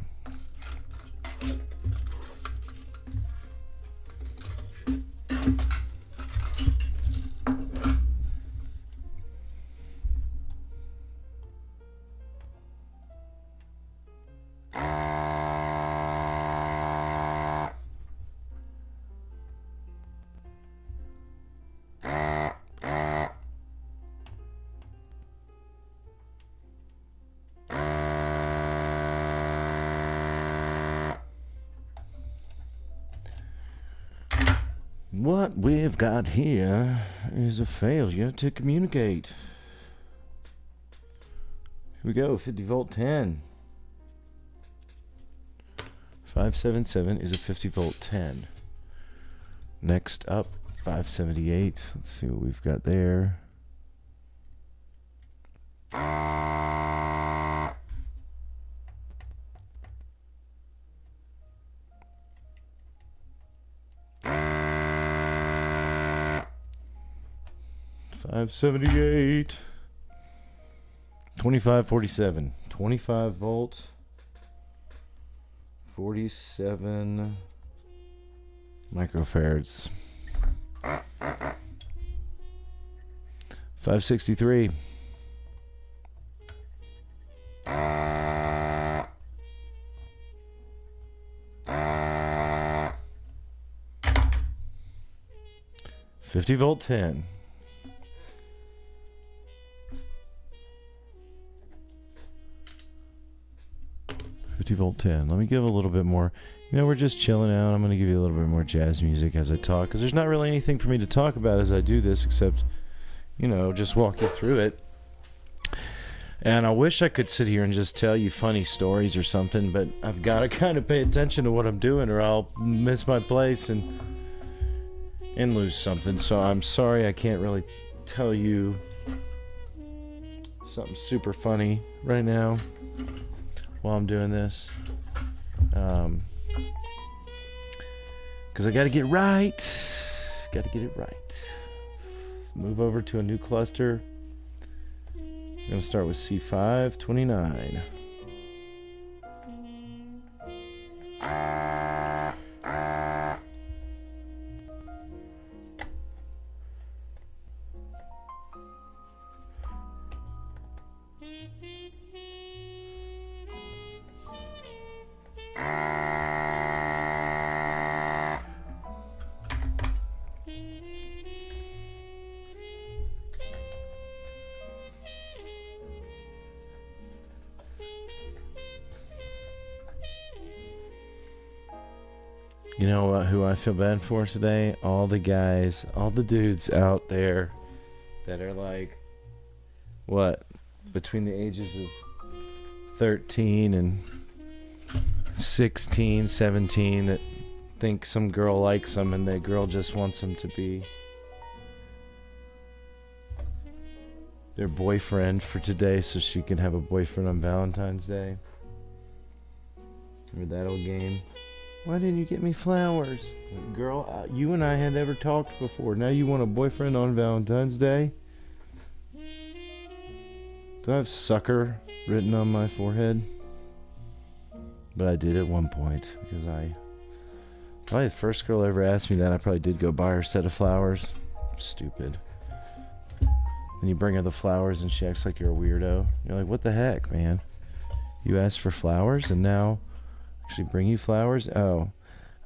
[SPEAKER 1] What we've got here is a failure to communicate. Here we go, 50 volt 10. 577 is a 50 volt 10. Next up, 578. Let's see what we've got there. $578. 2547. 25 volt. 47 microfarads. 563. 50 volt 10. Volt 10. Let me give a little bit more. You know, we're just chilling out. I'm going to give you a little bit more jazz music as I talk, because there's not really anything for me to talk about as I do this except, you know, just walk you through it. And I wish I could sit here and just tell you funny stories or something, but I've got to kind of pay attention to what I'm doing or I'll miss my place and lose something. So I'm sorry I can't really tell you something super funny right now while I'm doing this, because I got to get right. Got to get it right. Move over to a new cluster. I'm going to start with C5 29. You know who I feel bad for today? All the guys, all the dudes out there that are like, what, between the ages of 13 and 16, 17, that think some girl likes them and that girl just wants them to be their boyfriend for today so she can have a boyfriend on Valentine's Day. Remember that old game? Why didn't you get me flowers? Girl, you and I had never talked before. Now you want a boyfriend on Valentine's Day? Do I have sucker written on my forehead? But I did at one point, because probably the first girl ever asked me that, I probably did go buy her a set of flowers. Stupid. Then you bring her the flowers and she acts like you're a weirdo. You're like, what the heck, man? You asked for flowers and now actually bring you flowers? Oh,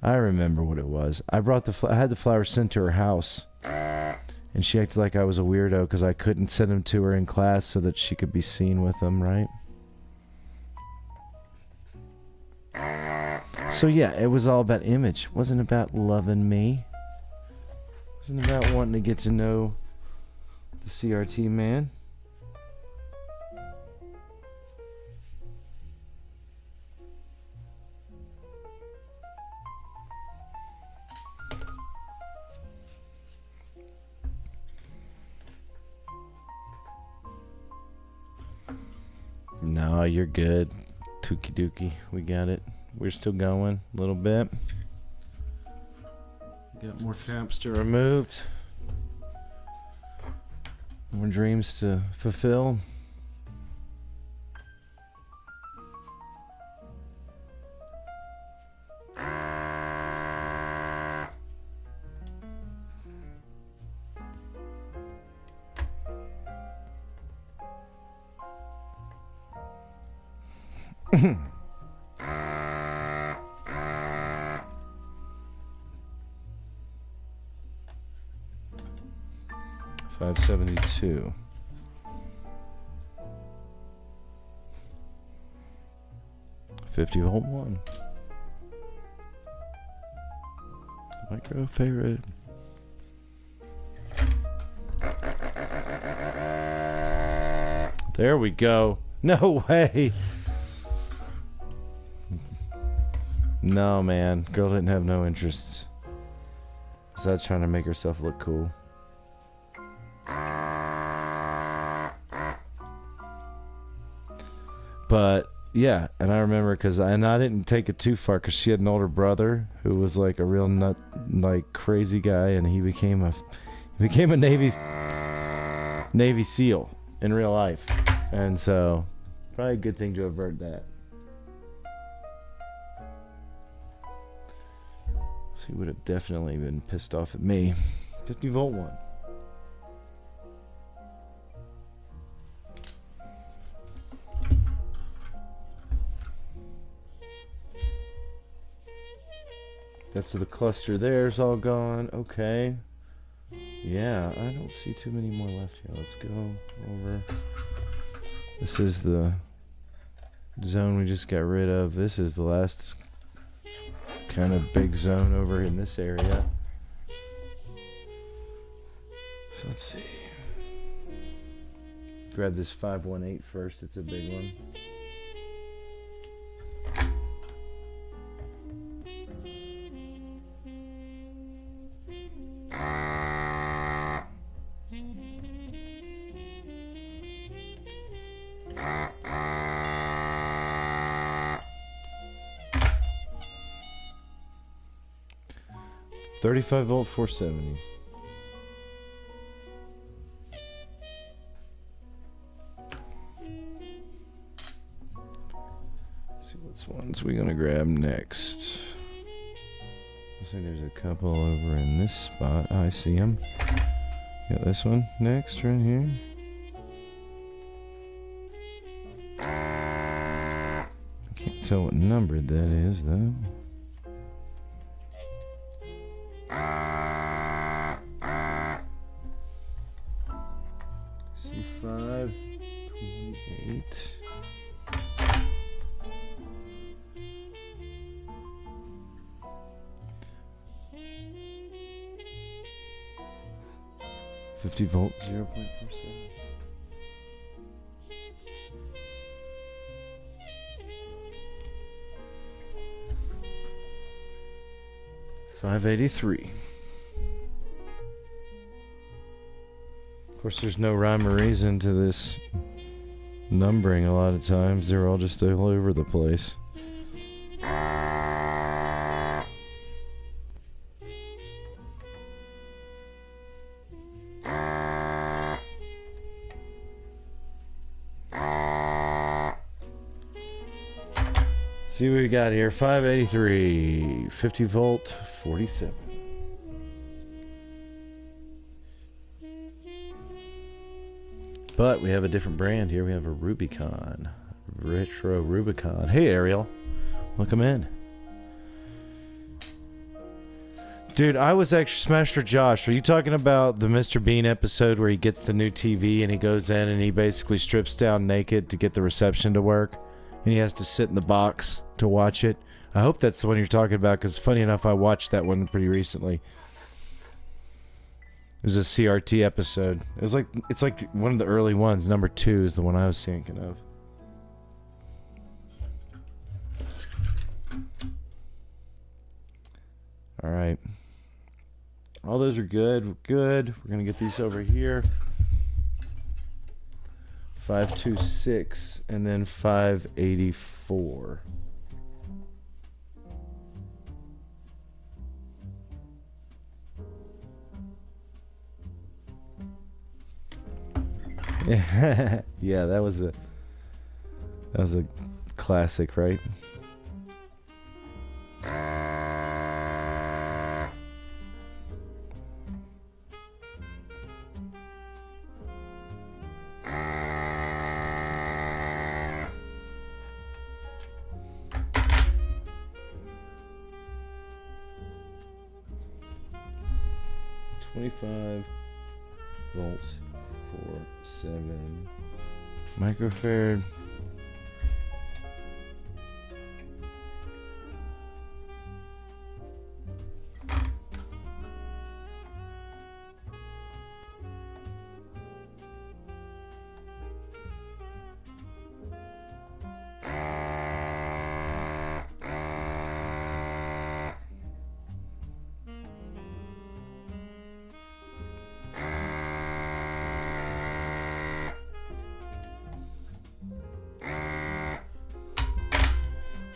[SPEAKER 1] I remember what it was. I had the flowers sent to her house, and she acted like I was a weirdo because I couldn't send them to her in class so that she could be seen with them, right? So yeah, it was all about image. It wasn't about loving me. It wasn't about wanting to get to know the CRT man. No, you're good. Tookie dookie. We got it. We're still going a little bit. Got more caps to remove. More dreams to fulfill. $572. $50 1. Microfarad. There we go. No way. No, man. Girl didn't have no interests. Besides trying to make herself look cool. But yeah, and I remember I didn't take it too far because she had an older brother who was like a real crazy guy, and he became a Navy SEAL in real life, and so probably a good thing to avert that. So he would have definitely been pissed off at me. 50-volt one. That's the cluster there's all gone. Okay. Yeah, I don't see too many more left here. Let's go over. This is the zone we just got rid of. This is the last kind of big zone over in this area. So let's see. Grab this 518 first. It's a big one. $35-volt 470. Let's see which ones we're gonna grab next. Looks like there's a couple over in this spot. I see them. Got this one next right here. I can't tell what number that is though. C5 28. $50-volt 0.47. $583. Of course, there's no rhyme or reason to this numbering. A lot of times, they're all just all over the place. See what we got here. 583, 50-volt 47. But we have a different brand here. We have a Rubicon. Retro Rubicon. Hey, Ariel. Welcome in. Dude, I was actually... Smasher Josh, are you talking about the Mr. Bean episode where he gets the new TV and he goes in and he basically strips down naked to get the reception to work? And he has to sit in the box to watch it? I hope that's the one you're talking about, because funny enough, I watched that one pretty recently. It was a CRT episode. It's like one of the early ones. Number 2 is the one I was thinking of. All right. All those are good. We're good. We're going to get these over here. 526 and then 584. Yeah, that was a classic, right? $25-volt 47 microfarad.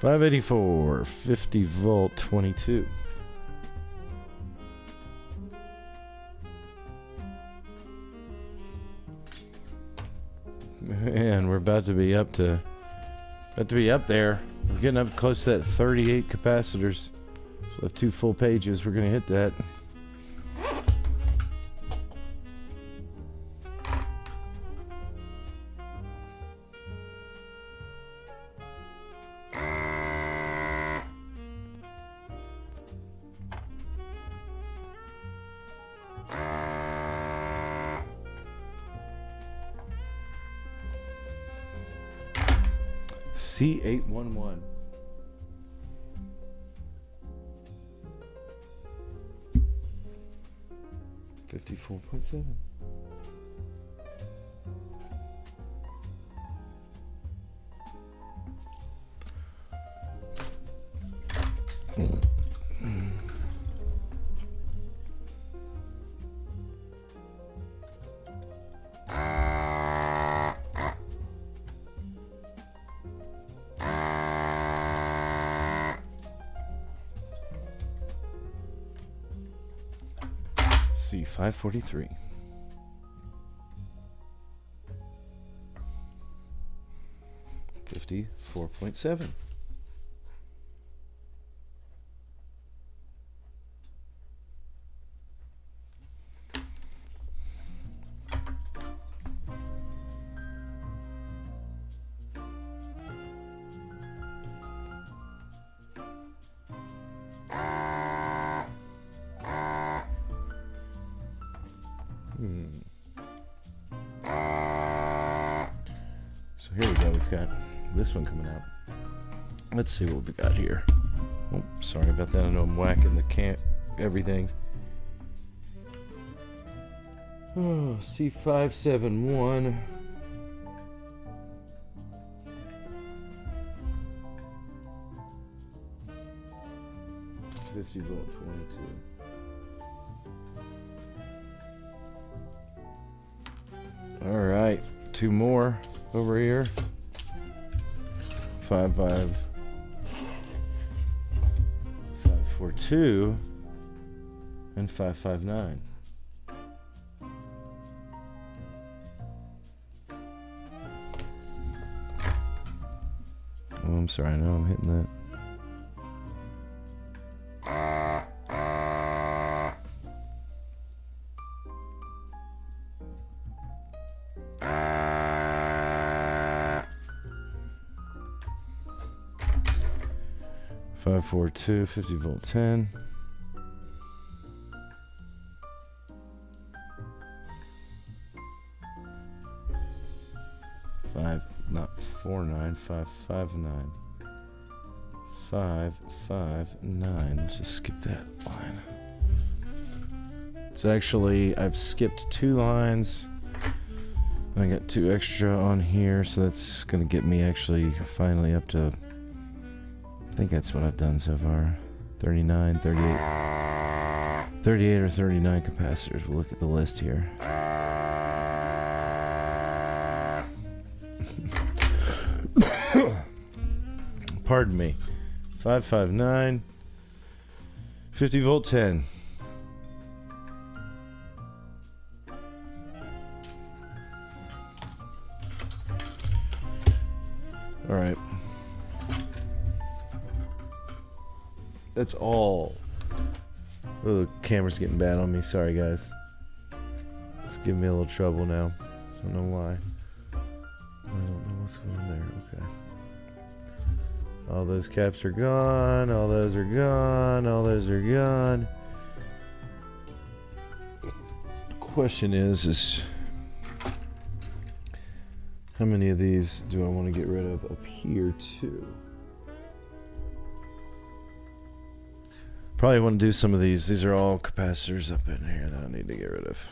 [SPEAKER 1] 584, 50 volt, 22. Man, we're about to be up there. We're getting up close to that 38 capacitors. So we have 2 full pages. We're gonna hit that. C811. $54.7. C543. $54.7. So here we go. We've got this one coming out. Let's see what we got here. Oh, sorry about that. I know I'm whacking the everything. Oh, C571. $50 volt 22. All right, 2 more over here. 542 and 559. Oh, I'm sorry. I know I'm hitting that. Five, 4, 2, 50 volt 10. Five, not 49, 559. 559. Let's just skip that line. So actually, I've skipped 2 lines. I got 2 extra on here, so that's gonna get me actually finally up to. I think that's what I've done so far. 39, 38 or 39 capacitors. We'll look at the list here. Pardon me. 559, 50 volt 10. All right. That's all. Oh, the camera's getting bad on me. Sorry, guys. It's giving me a little trouble now. I don't know why. I don't know what's going on there. Okay. All those caps are gone. All those are gone. All those are gone. The question is how many of these do I want to get rid of up here too? Probably want to do some of these. These are all capacitors up in here that I need to get rid of.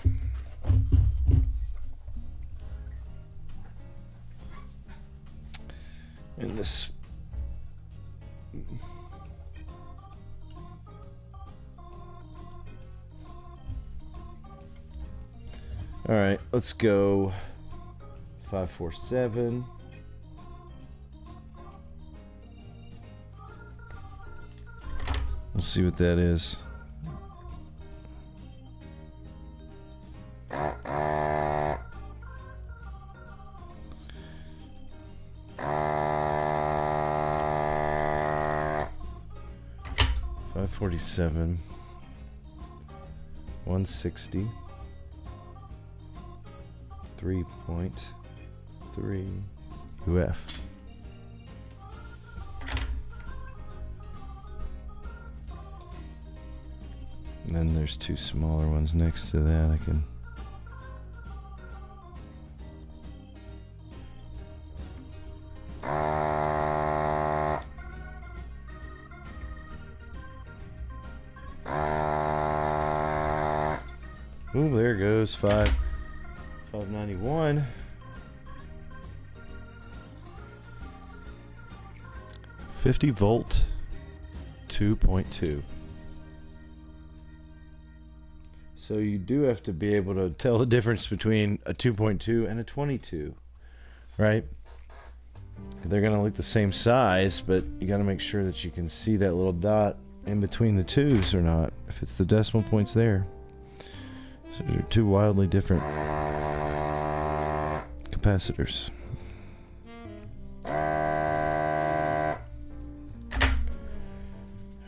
[SPEAKER 1] And this. All right, let's go 547. We'll see what that is. $547, 160, 3.3 UF. And then there's two smaller ones next to that. I can. Ooh, there goes 591. 50-volt, 2.2. So you do have to be able to tell the difference between a 2.2 and a 22, right? They're going to look the same size, but you got to make sure that you can see that little dot in between the twos or not, if it's the decimal points there. So they're two wildly different capacitors.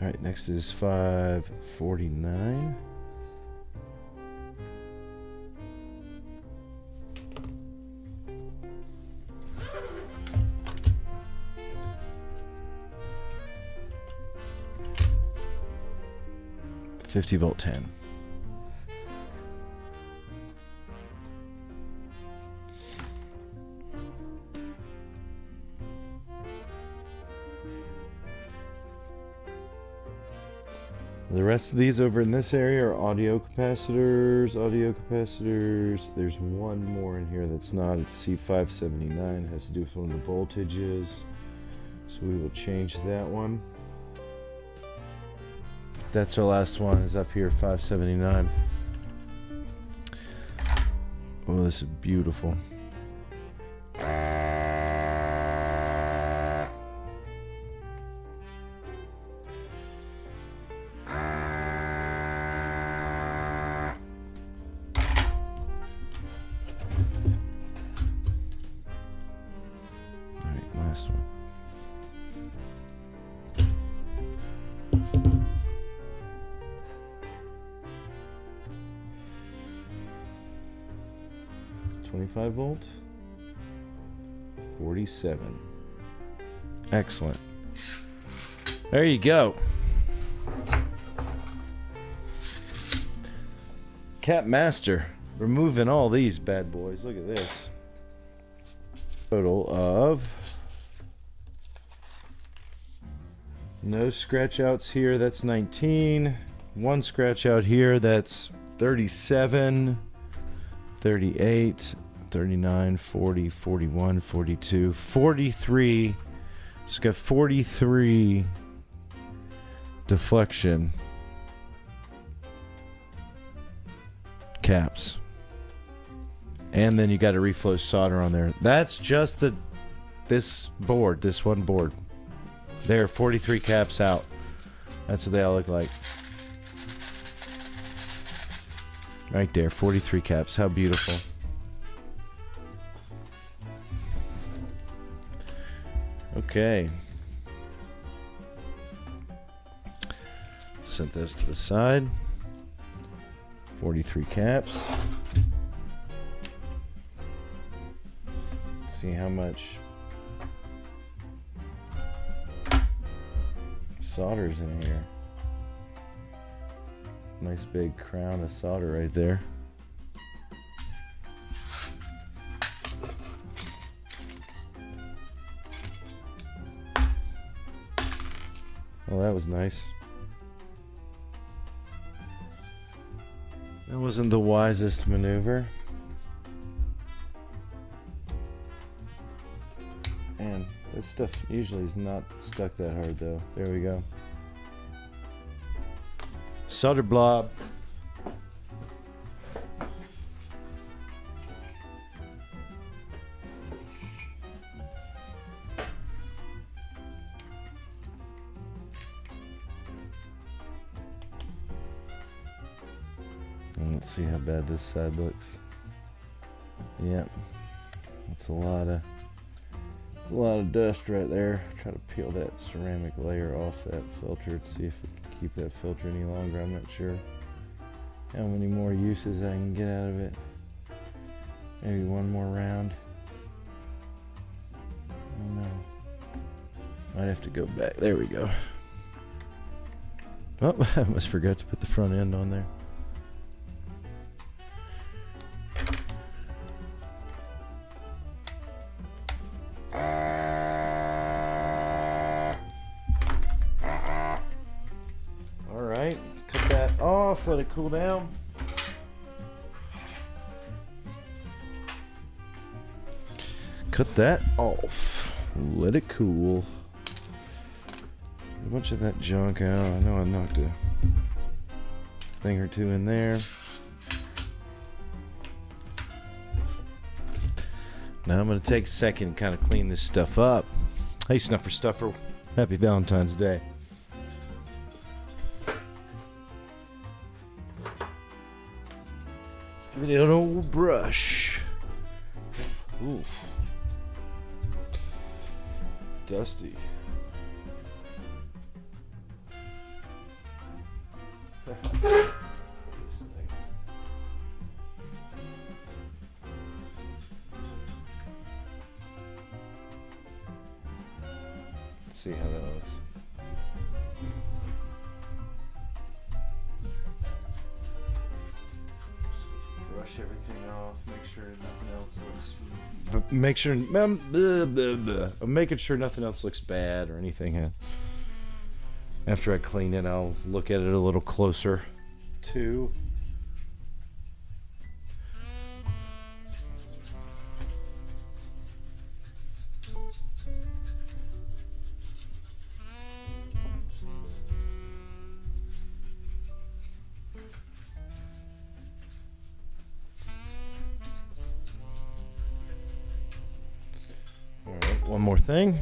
[SPEAKER 1] All right, next is 549. $50-volt 10. The rest of these over in this area are audio capacitors. There's one more in here that's not. It's C579. It has to do with one of the voltages. So we will change that one. That's our last one, is up here, 579. Oh, this is beautiful. Last one. $25-volt, 47. Excellent. There you go. Cap Master, removing all these bad boys. Look at this. Total of no scratch outs here, that's 19. One scratch out here, that's 37, 38, 39, 40, 41, 42, 43. It's got 43 deflection caps. And then you got a reflow solder on there. That's just this one board. There are 43 caps out. That's what they all look like. Right there, 43 caps. How beautiful. Okay. Set those to the side. 43 caps. See how much solder's in here. Nice big crown of solder right there. Well, that was nice. That wasn't the wisest maneuver. Man, this stuff usually is not stuck that hard though. There we go. Solder blob. And let's see how bad this side looks. Yep, that's a lot of dust right there. Try to peel that ceramic layer off that filter to see if we can keep that filter any longer. I'm not sure how many more uses I can get out of it. Maybe one more round. I don't know. Might have to go back. There we go. Oh, I almost forgot to put the front end on there. All right, cut that off, let it cool down. Cut that off, let it cool. A bunch of that junk out. I know I knocked a thing or two in there. Now I'm going to take a second and kind of clean this stuff up. Hey, Snuffer Stuffer. Happy Valentine's Day. Let's give it an old brush. Oof. Dusty. This thing. Let's see how that looks. Brush everything off. Make sure nothing else looks. Make sure. I'm making sure nothing else looks bad or anything. After I clean it, I'll look at it a little closer too. All right, one more thing.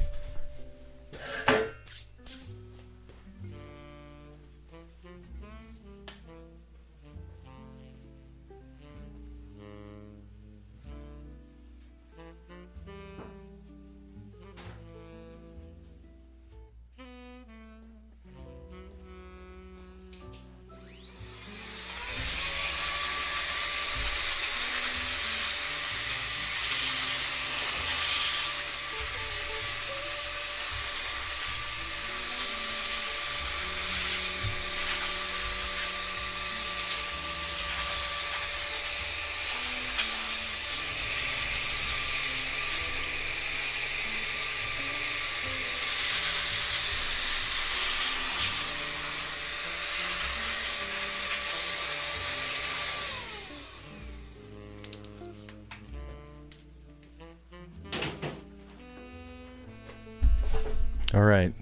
[SPEAKER 1] All right,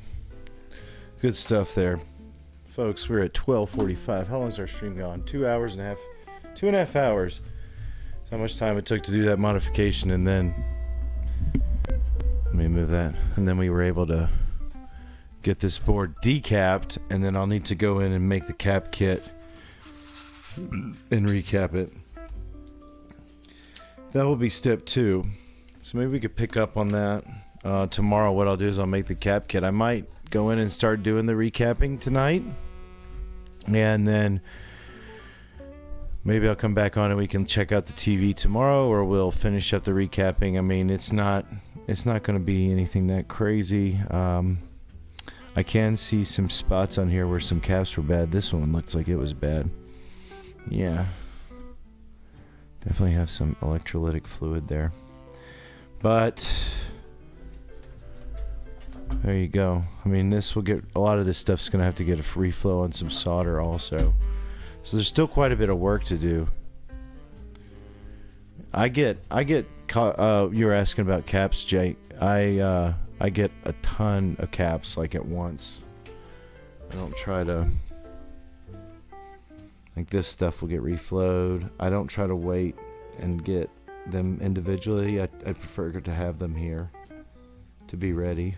[SPEAKER 1] good stuff there, folks. We're at 12:45. How long is our stream gone? 2 hours and a half, 2.5 hours. That's how much time it took to do that modification, and then let me move that. And then we were able to get this board decapped, and then I'll need to go in and make the cap kit and recap it. That will be step 2. So maybe we could pick up on that. Tomorrow what I'll do is I'll make the cap kit. I might go in and start doing the recapping tonight, and then maybe I'll come back on and we can check out the TV tomorrow, or we'll finish up the recapping. I mean, it's not going to be anything that crazy. I can see some spots on here where some caps were bad. This one looks like it was bad. Yeah, definitely have some electrolytic fluid there, but there you go. I mean, this will get, a lot of this stuff's going to have to get a free flow on some solder also. So there's still quite a bit of work to do. I get you were asking about caps, Jake. I get a ton of caps like at once. I don't try to, like, this stuff will get reflowed. I don't try to wait and get them individually. I prefer to have them here to be ready.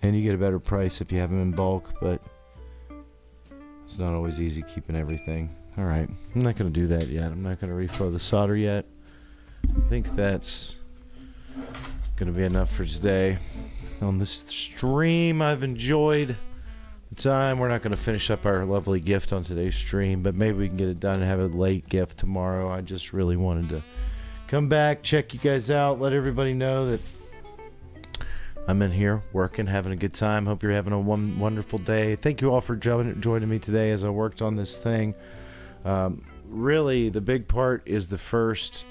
[SPEAKER 1] And you get a better price if you have them in bulk, but It's not always easy keeping everything. All right, I'm not going to do that yet. I'm not going to reflow the solder yet. I think that's going to be enough for today. On this stream, I've enjoyed the time. We're not going to finish up our lovely gift on today's stream, but maybe we can get it done and have a late gift tomorrow. I just really wanted to come back, check you guys out, let everybody know that I'm in here working, having a good time. Hope you're having a wonderful day. Thank you all for joining me today as I worked on this thing. Really, the big part is the first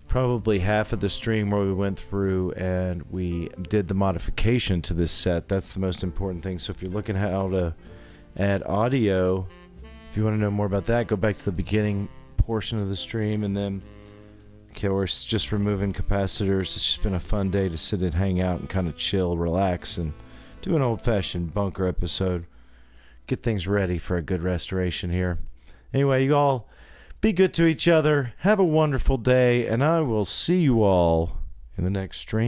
[SPEAKER 1] probably half of the stream where we went through and we did the modification to this set. That's the most important thing. So if you're looking how to add audio, if you want to know more about that, go back to the beginning portion of the stream. And then, of course, just removing capacitors. It's just been a fun day to sit and hang out and kind of chill, relax, and do an old-fashioned bunker episode. Get things ready for a good restoration here. Anyway, you all be good to each other. Have a wonderful day, and I will see you all in the next stream.